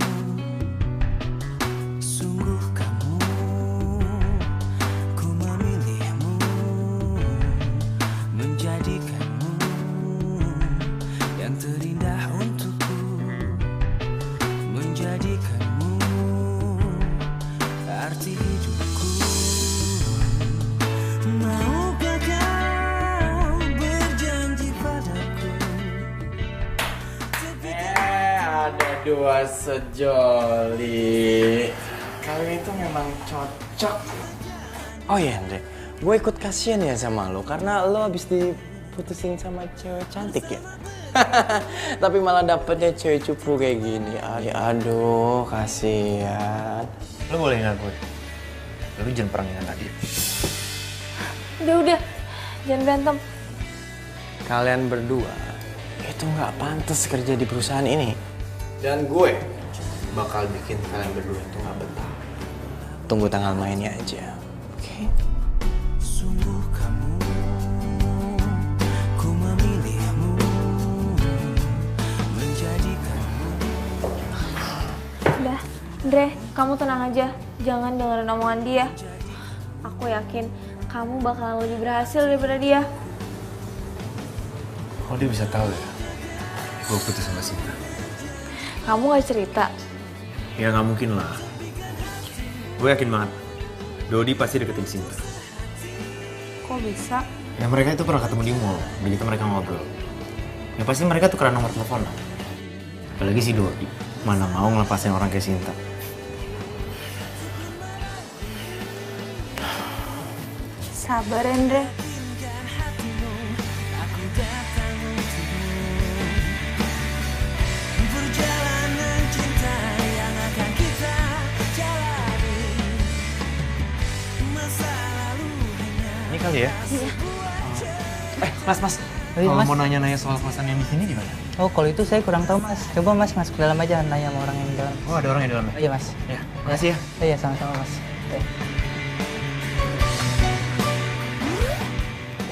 Dua sejoli. Kalian itu memang cocok. Oh iya Andre, gue ikut kasihan ya sama lo karena lo habis diputusin sama cewek cantik ya. Tapi malah dapetnya cewek cupu kayak gini. Aduh, kasihan. Lo boleh ngaku. Lo jangan perang dengan tadi. Udah, jangan berantem. Kalian berdua itu nggak pantas kerja di perusahaan ini. Dan gue bakal bikin kalian berdua itu nggak betah. Tunggu tanggal mainnya aja, oke? Sungguh kamu, ku memilihmu, menjadikanmu. Udah, Andre, kamu tenang aja. Jangan dengerin omongan dia. Aku yakin kamu bakalan lebih berhasil daripada dia. Oh dia bisa tahu ya? Gue putus sama Sinta. Kamu gak cerita? Ya nggak mungkin lah. Gue yakin banget. Dodi pasti deketin Sinta. Kok bisa? Ya mereka itu pernah ketemu di mall. Jadi itu mereka ngobrol. Ya pasti mereka tukeran nomor telepon lah. Apalagi si Dodi. Mana mau ngelepasin orang kayak Sinta. Sabar, Andre. Perjalanan cinta yang akan kita jalani. Masa lalu hanya. Ini kali ya? Iya. Mas. Kalau mau nanya-nanya soal kosan yang di sini gimana? Oh, kalau itu saya kurang tahu, Mas. Coba Mas masuk ke dalam aja nanya sama orang yang di dalam. Oh, ada orang yang di dalam ya? Iya, Mas. Ya, makasih ya. Iya, sama-sama, Mas.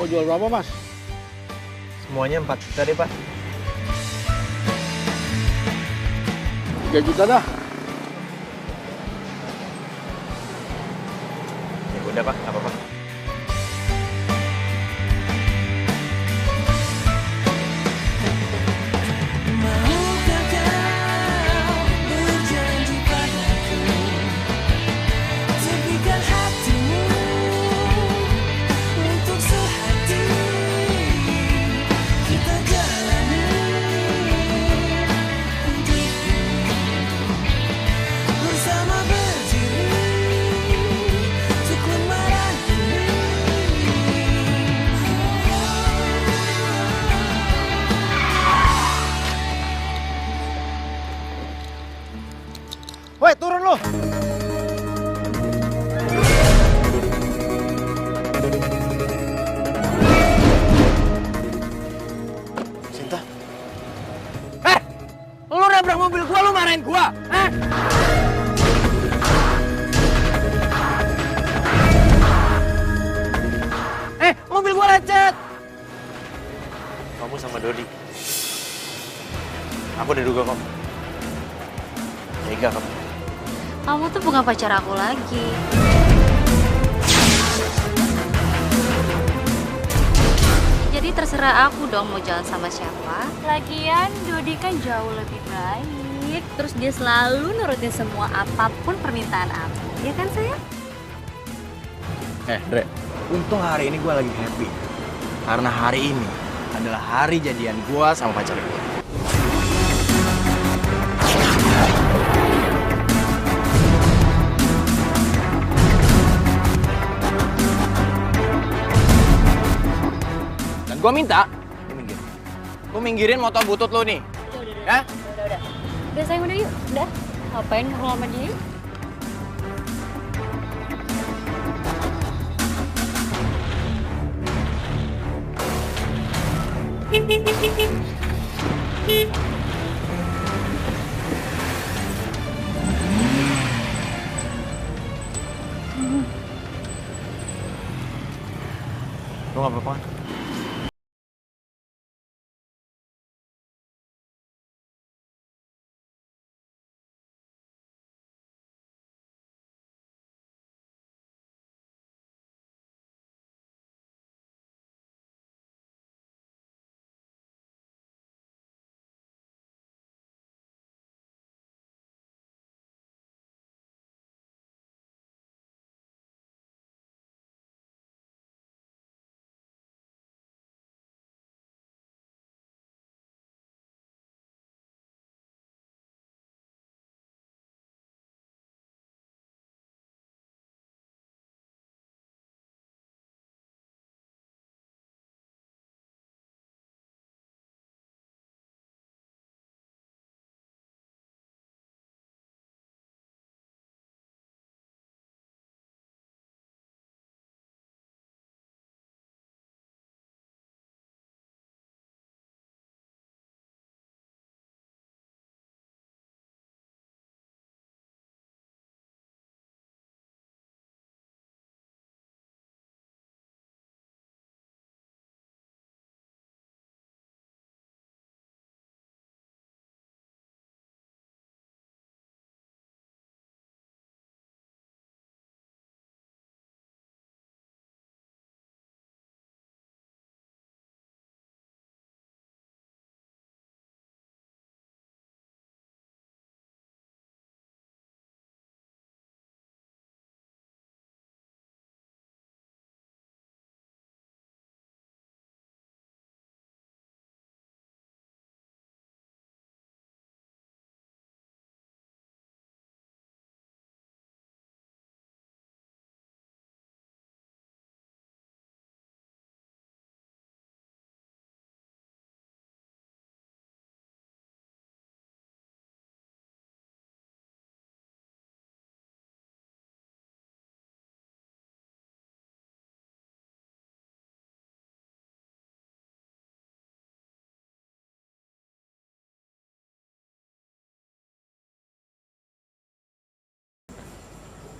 Oh, jual berapa, Mas? Semuanya 4 juta deh, Pak. 3 juta dah. Ya udah, Pak. Nggak apa-apa. Maukah kau berjanji padaku, tepikan hatimu untuk sehati kita jalani hidup bersama berdiri untuk lembaran ini. Woi, turun lu! Sinta. Lu nabrak mobil gua, lu marahin gua, mobil gua lecet. Kamu sama Dodi. Aku udah duga kok. Tega kamu. Kamu tuh bukan pacar aku lagi. Jadi terserah aku dong mau jalan sama siapa. Lagian Dodi kan jauh lebih baik. Terus dia selalu nurutin semua apapun permintaan aku. Ya kan sayang? Dre, untung hari ini gua lagi happy. Karena hari ini adalah hari jadian gua sama pacar gua. Dan gua minta, lu minggirin motor butut lu nih. Ya? Udah sayang udah yuk. Udah. Ngapain ngobrol sama dia? Lu nggak apa-apa kan?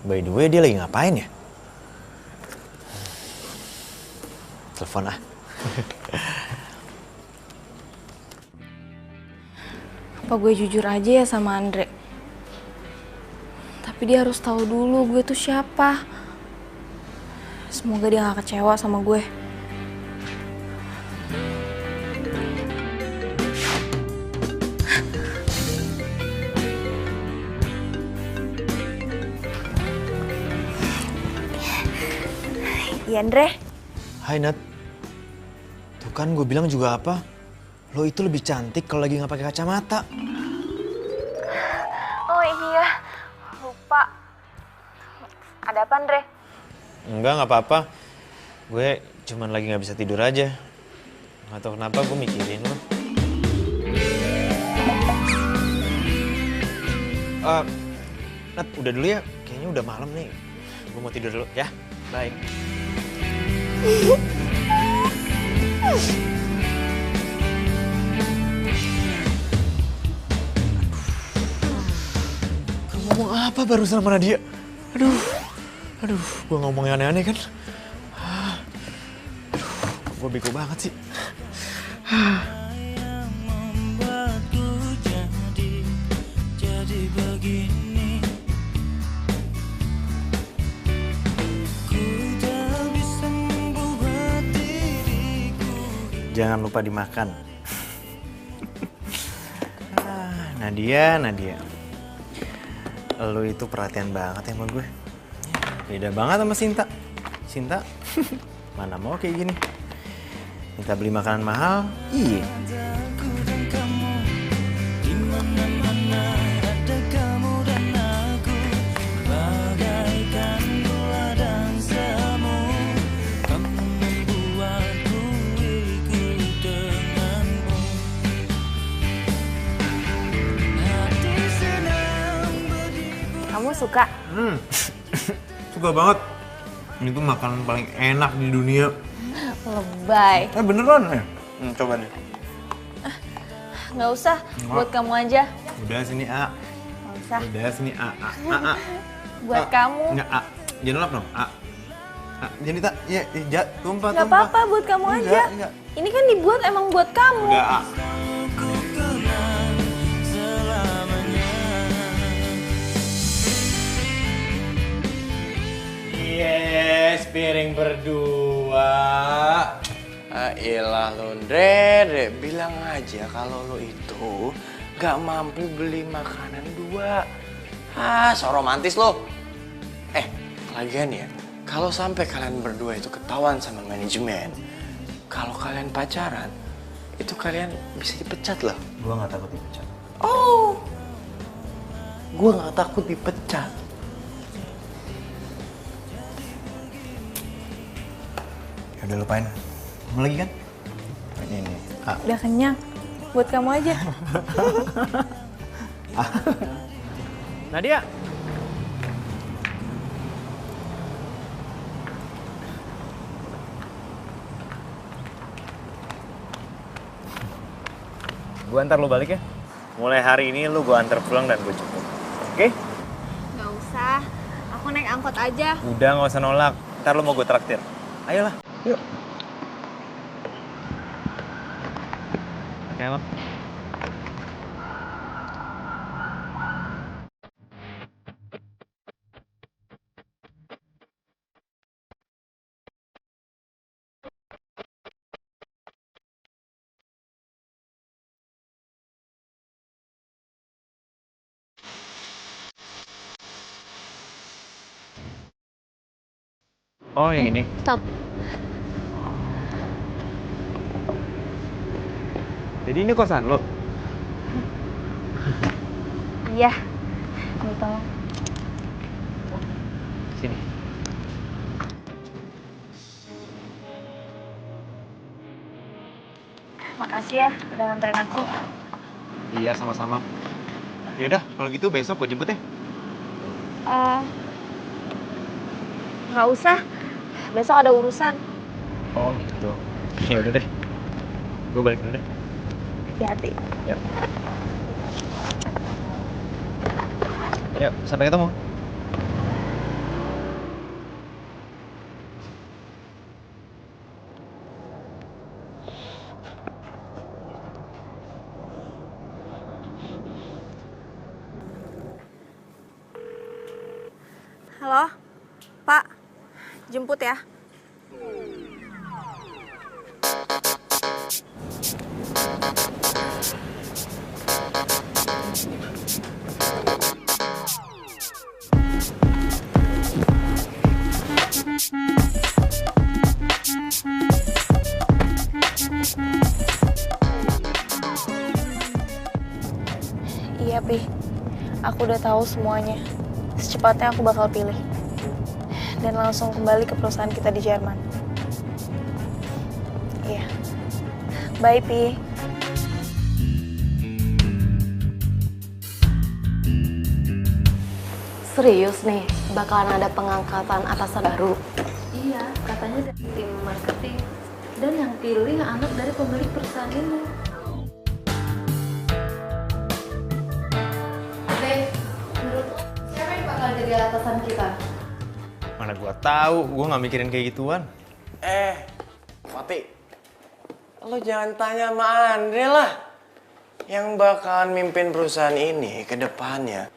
By the way, dia lagi ngapain ya? Telepon ah. Apa gue jujur aja ya sama Andre? Tapi dia harus tahu dulu gue tuh siapa. Semoga dia gak kecewa sama gue. Iya, Andre. Hai Nat. Tuh kan gue bilang juga apa? Lo itu lebih cantik kalau lagi nggak pakai kacamata. Oh iya, lupa. Ada apa, Andre? Enggak, nggak apa-apa. Gue cuman lagi nggak bisa tidur aja. Nggak tahu kenapa gue mikirin lo. Nat, udah dulu ya. Kayaknya udah malam nih. Gue mau tidur dulu ya. Bye. Ngomong apa barusan sama Nadia? Aduh, gue ngomong yang aneh-aneh kan? Aduh, gue bego banget sih. Jadi begini, ku tak bisa membuat diriku. Jangan lupa dimakan. Nadia. Lu itu perhatian banget ya sama gue. Beda banget sama Sinta. Sinta, mana mau kayak gini. Minta beli makanan mahal, iya. Dimana-mana ada kamu dan aku, bagaikan gula dan semu. Kamu membuatku ikut denganmu. Hati senang berdiri. Kamu suka? Suka banget. Ini tuh makanan paling enak di dunia. Lebay. Beneran ya? Coba deh. Nggak usah, buat kamu aja. Udah sini A. Nggak usah. Udah sini A. Buat kamu. Nggak A. Jangan nolak dong. A. Jangan dita. Ya, tumpah. Nggak apa-apa, buat kamu aja. Enggak. Ini kan dibuat emang buat kamu. Udah A. Yes, piring berdua. Iyalah lo, Dre, bilang aja kalau lo itu gak mampu beli makanan dua. So romantis lo. Lagian ya, kalau sampai kalian berdua itu ketahuan sama manajemen, kalau kalian pacaran, itu kalian bisa dipecat loh. Gua gak takut dipecat. Oh, gue gak takut dipecat. Udah lupain. Mau lagi kan? Ini. A. Udah kenyang. Buat kamu aja. Nadia. Gua antar lu balik ya. Mulai hari ini lu gua antar pulang dan gua jemput. Oke? Nggak usah. Aku naik angkot aja. Udah nggak usah nolak. Ntar lu mau gua traktir. Ayolah. Yuk. Oke, Bang. Oh, yang ini. Stop. Jadi ini kosan lo? Iya. Mau tolong. Sini. Makasih ya udah nganterin aku. Iya, sama-sama. Yaudah, kalau gitu besok gue jemput ya. Nggak usah. Besok ada urusan. Oh gitu. Ya udah deh. Gue balik dulu deh. Hati-hati. Yuk. Yuk, sampai ketemu. Halo, Pak, jemput ya. Iya, Pi. Aku udah tahu semuanya. Secepatnya aku bakal pilih. Dan langsung kembali ke perusahaan kita di Jerman. Iya. Bye, Pi. Serius nih, bakalan ada pengangkatan atasan baru? Iya, katanya dari tim marketing. Dan yang pilih anak dari pemilik perusahaan ini. Menurut siapa yang bakal jadi atasan kita? Mana gua tahu, gua nggak mikirin kayak gituan. Mati. Lo jangan tanya sama Andre lah. Yang bakalan mimpin perusahaan ini ke depannya.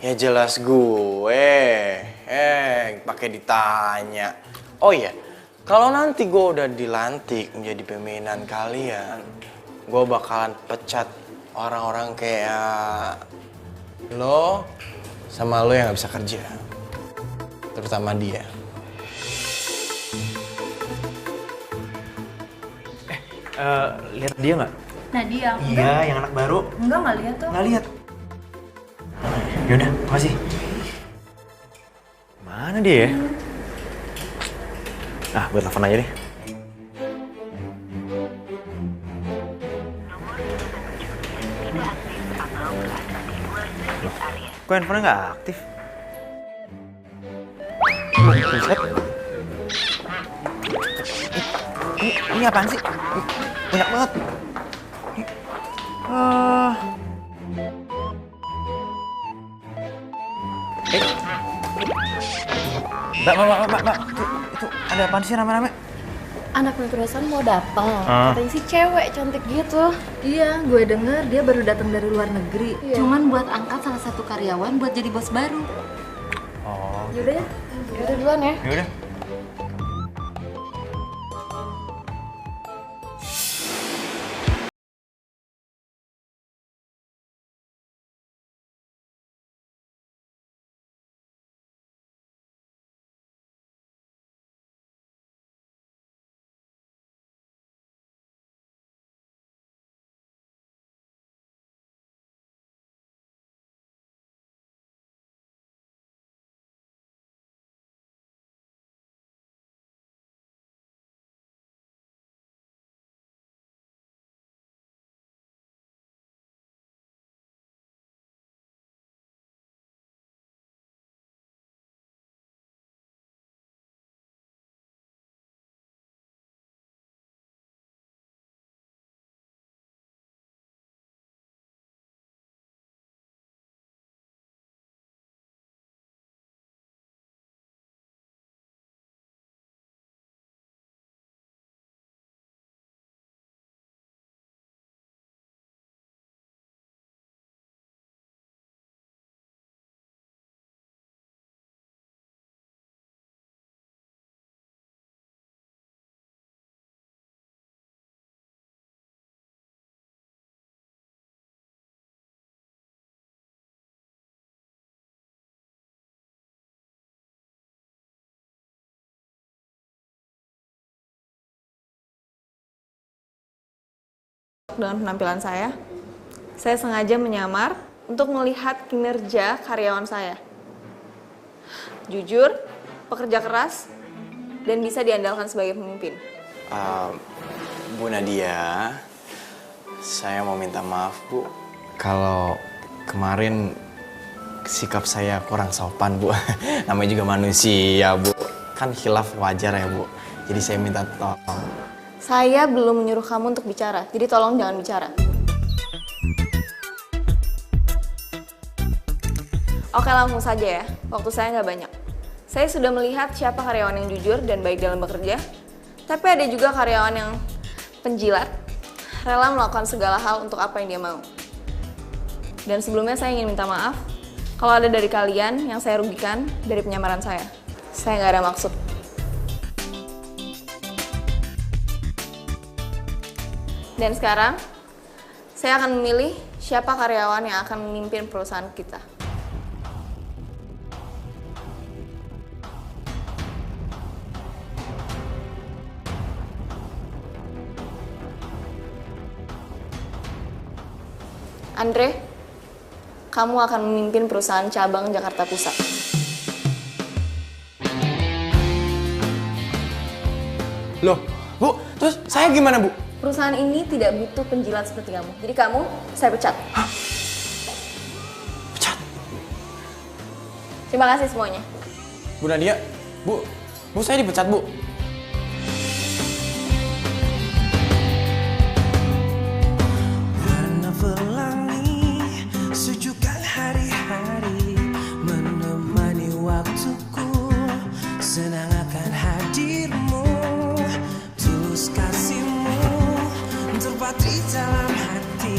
Ya jelas gue. Pakai ditanya. Oh iya, kalau nanti gue udah dilantik menjadi pimpinan kalian, gue bakalan pecat orang-orang kayak lo sama lo yang gak bisa kerja. Terutama dia. Lihat dia nggak? Nadia. Iya, yang anak baru. Enggak lihat tuh. Nggak lihat. Yaudah, makasih. Mana dia ya? Ah, gue telepon aja deh. Loh, kok handphonenya nggak aktif? Buset. Ini apaan sih? Banyak banget. Mbak, itu ada apaan sih rame-rame? Anak perusahaan mau datang, katanya sih cewek cantik gitu. Iya, gue denger dia baru datang dari luar negeri. Cuman buat angkat salah satu karyawan buat jadi bos baru. Oh. Yaudah ya, yaudah duluan ya. Yaudah. Dengan penampilan saya sengaja menyamar untuk melihat kinerja karyawan saya. Jujur, pekerja keras, dan bisa diandalkan sebagai pemimpin. Bu Nadia, saya mau minta maaf, Bu. Kalau kemarin sikap saya kurang sopan, Bu. Namanya juga manusia, Bu. Kan khilaf wajar ya, Bu. Jadi saya minta tolong. Saya belum menyuruh kamu untuk bicara, jadi tolong jangan bicara. Oke, langsung saja ya. Waktu saya nggak banyak. Saya sudah melihat siapa karyawan yang jujur dan baik dalam bekerja. Tapi ada juga karyawan yang penjilat, rela melakukan segala hal untuk apa yang dia mau. Dan sebelumnya saya ingin minta maaf Kalau ada dari kalian yang saya rugikan dari penyamaran saya nggak ada maksud. Dan sekarang, saya akan memilih siapa karyawan yang akan memimpin perusahaan kita. Andre, kamu akan memimpin perusahaan cabang Jakarta Pusat. Loh, Bu, terus saya gimana, Bu? Perusahaan ini tidak butuh penjilat seperti kamu. Jadi kamu, saya pecat. Hah? Pecat? Terima kasih semuanya. Bu Nadia, Bu saya dipecat, Bu. Warna pelangi, sejukkan hari-hari, menemani waktuku, senang akan hadirmu, tulus kasihmu, terpatri dalam hati,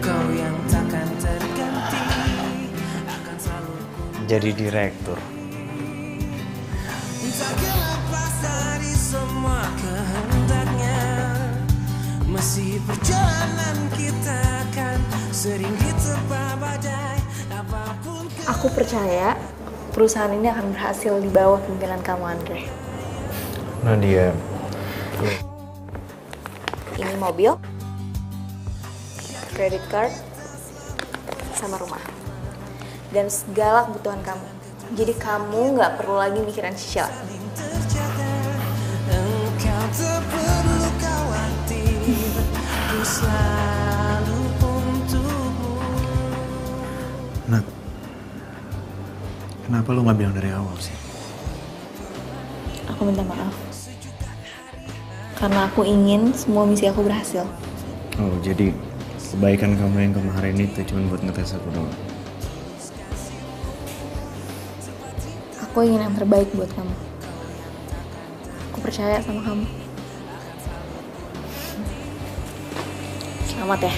kau yang takkan terganti, akan selalu Jadi direktur. tak lepas dari semua kehendaknya. Masih perjalanan kita kan sering diterpa badai apapun. Aku percaya perusahaan ini akan berhasil di bawah pimpinan kamu, Andre. Nadia. Ini mobil, credit card, sama rumah. Dan segala kebutuhan kamu. Jadi kamu nggak perlu lagi mikirin cicilan. Engkau tak perlu khawatir, ku selalu untukmu. Nat, kenapa lu nggak bilang dari awal sih? Aku minta maaf. Karena aku ingin semua misi aku berhasil. Oh, jadi kebaikan kamu yang kemarin itu cuma buat ngetes aku doang. Aku ingin yang terbaik buat kamu. Aku percaya sama kamu. Selamat ya.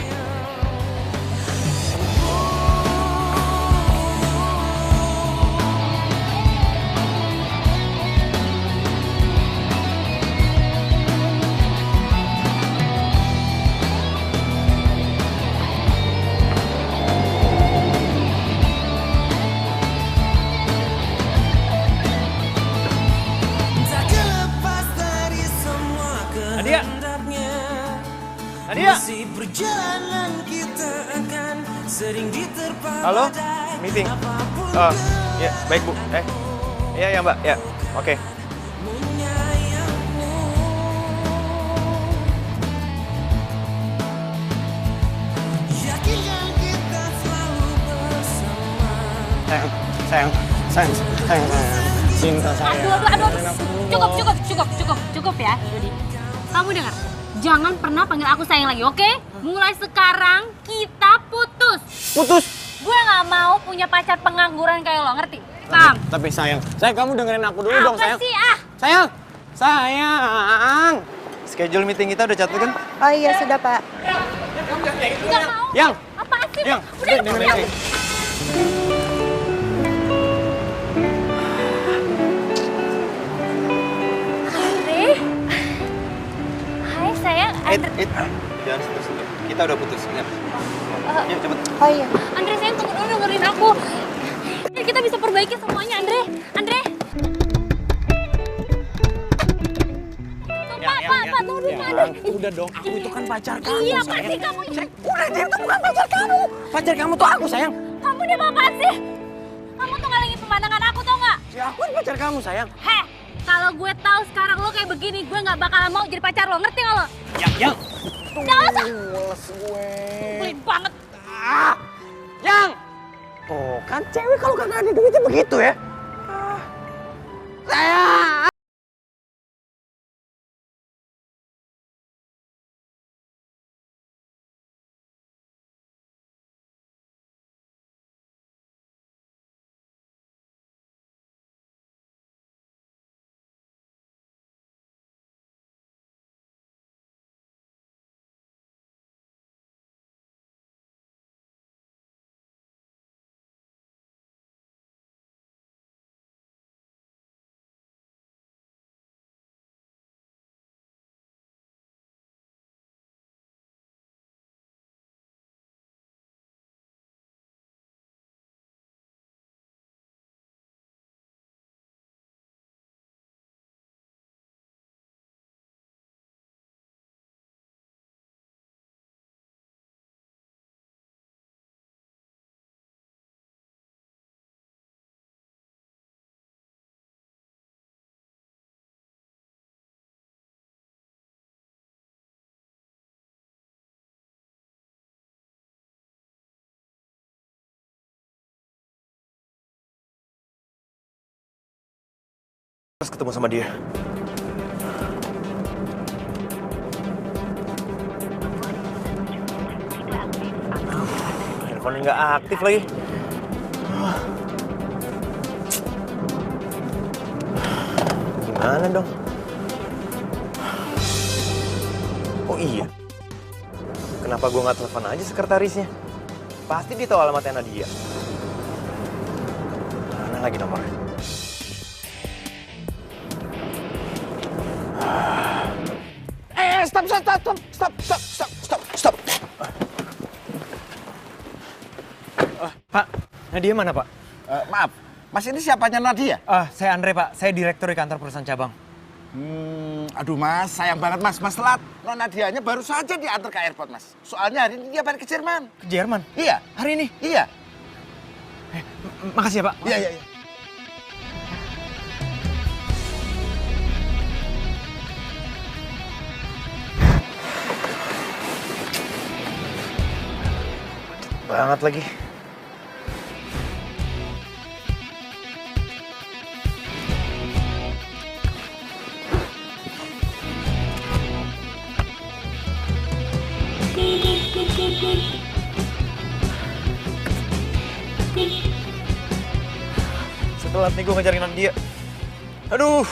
Tak lepas dari semua kehendaknya. Nadia! Masih berjalan kita akan sering diterpa Halo, badai. meeting. Apapun Oh, ya, baik Bu. Iya ya Mbak, ya, oke. menyayangmu. Yakinkan kita selalu bersama. Sayang. Cinta Aduh. Cukup ya, Dodi. Kamu dengar, jangan pernah panggil aku sayang lagi, oke? Mulai sekarang kita putus. Putus? Gue nggak mau punya pacar pengangguran kayak lo, ngerti? Paham? Tapi sayang, kamu dengerin aku dulu dong, sayang. Apa sih ah? Sayang. Schedule meeting kita udah catat kan? Oh iya, sudah Pak. Nggak mau. Yang, Apaan sih? Yang, Udah dengerin yang. aku. Andre. Hai sayang, Andre. Jangan sentuh. Kita udah putus, ingat. Yuk, cepet. Oh iya. Andre sayang tunggu dulu dengerin aku. Kita bisa perbaiki semuanya, Andre. Pak, tunggu dulu, Andre. Udah dong, aku itu kan pacar kamu, Iya, sayang. pasti kamu. Udah, dia itu bukan pacar kamu. Pacar kamu tuh aku, sayang. Kamu dia apaan sih? Kamu tuh ngalingin pemandangan aku, tau nggak? Ya, aku kan pacar kamu, sayang. Heh, kalau gue tahu sekarang lo kayak begini, gue nggak bakalan mau jadi pacar lo, ngerti nggak lo? Yang. Jangan usah. Males gue. Pelit banget. Yang. Tuh, kan cewek kalau kagak ada duitnya begitu ya. Sayang. Harus ketemu sama dia. Handphone nggak aktif lagi. Gimana dong? Oh iya. Kenapa gue nggak telepon aja sekretarisnya? Pasti dia tahu alamatnya Nadia. Mana lagi nomornya? Stop. Pak, Nadia mana, Pak? Maaf, Mas ini siapanya Nadia? Saya Andre, Pak. Saya direktur di kantor perusahaan cabang. Aduh Mas, sayang banget Mas telat. Nadianya baru saja diantar ke airport Mas. Soalnya hari ini dia balik ke Jerman. Ke Jerman? Iya. Hari ini? Iya. Makasih ya, Pak. Iya. Banget lagi. Setelah nih gue ngejarin Nadia. Aduh.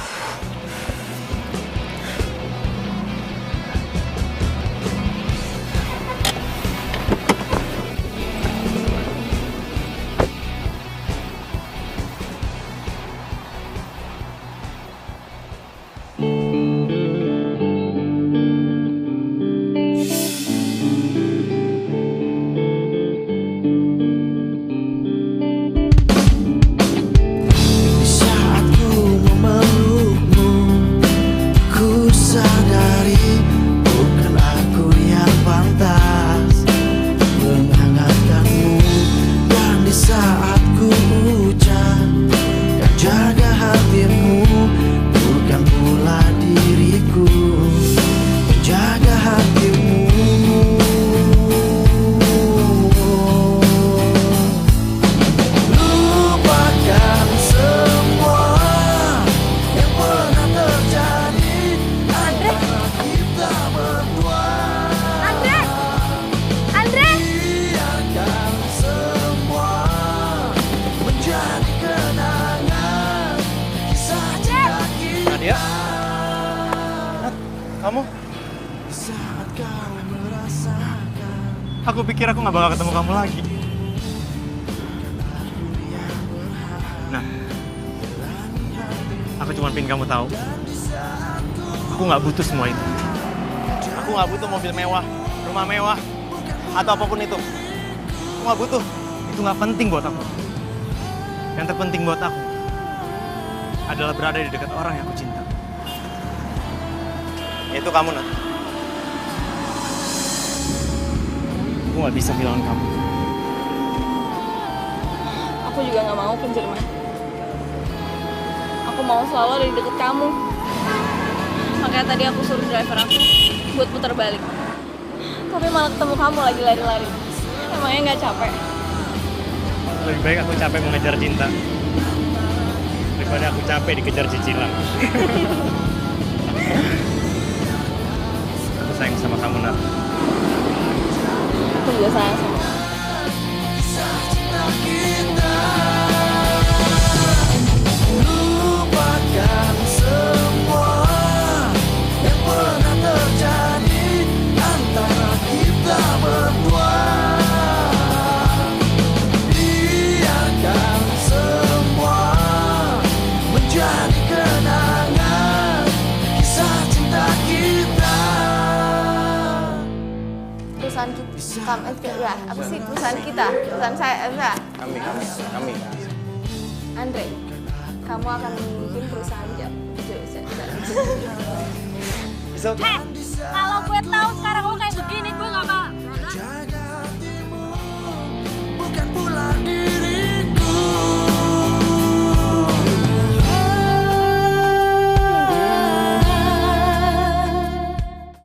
Kamu? Aku pikir aku nggak bakal ketemu kamu lagi. Nah, aku cuma pengen kamu tahu. Aku nggak butuh semua itu. Aku nggak butuh mobil mewah, rumah mewah, atau apapun itu. Aku nggak butuh. Itu nggak penting buat aku. Yang terpenting buat aku adalah berada di dekat orang yang aku cinta. Itu kamu, Nat. Aku nggak bisa kehilangan kamu. Aku juga nggak mau ke Jerman. Aku mau selalu ada di deket kamu. Makanya tadi aku suruh driver aku buat putar balik. Tapi malah ketemu kamu lagi lari-lari. Emangnya nggak capek? Lebih baik aku capek mengejar cinta daripada aku capek dikejar cicilan. Aku sayang sama kamu, Nat. Aku juga sayang sama kamu. Lupakan semua yang pernah terjadi antara kita berdua. Biarkan semua menjadi kenangan kisah cinta kita. Perusahaan kita, ya apa sih perusahaan kita? Perusahaan saya, enggak. Kami. Andre, kamu akan memimpin perusahaan It's okay. Kalau gue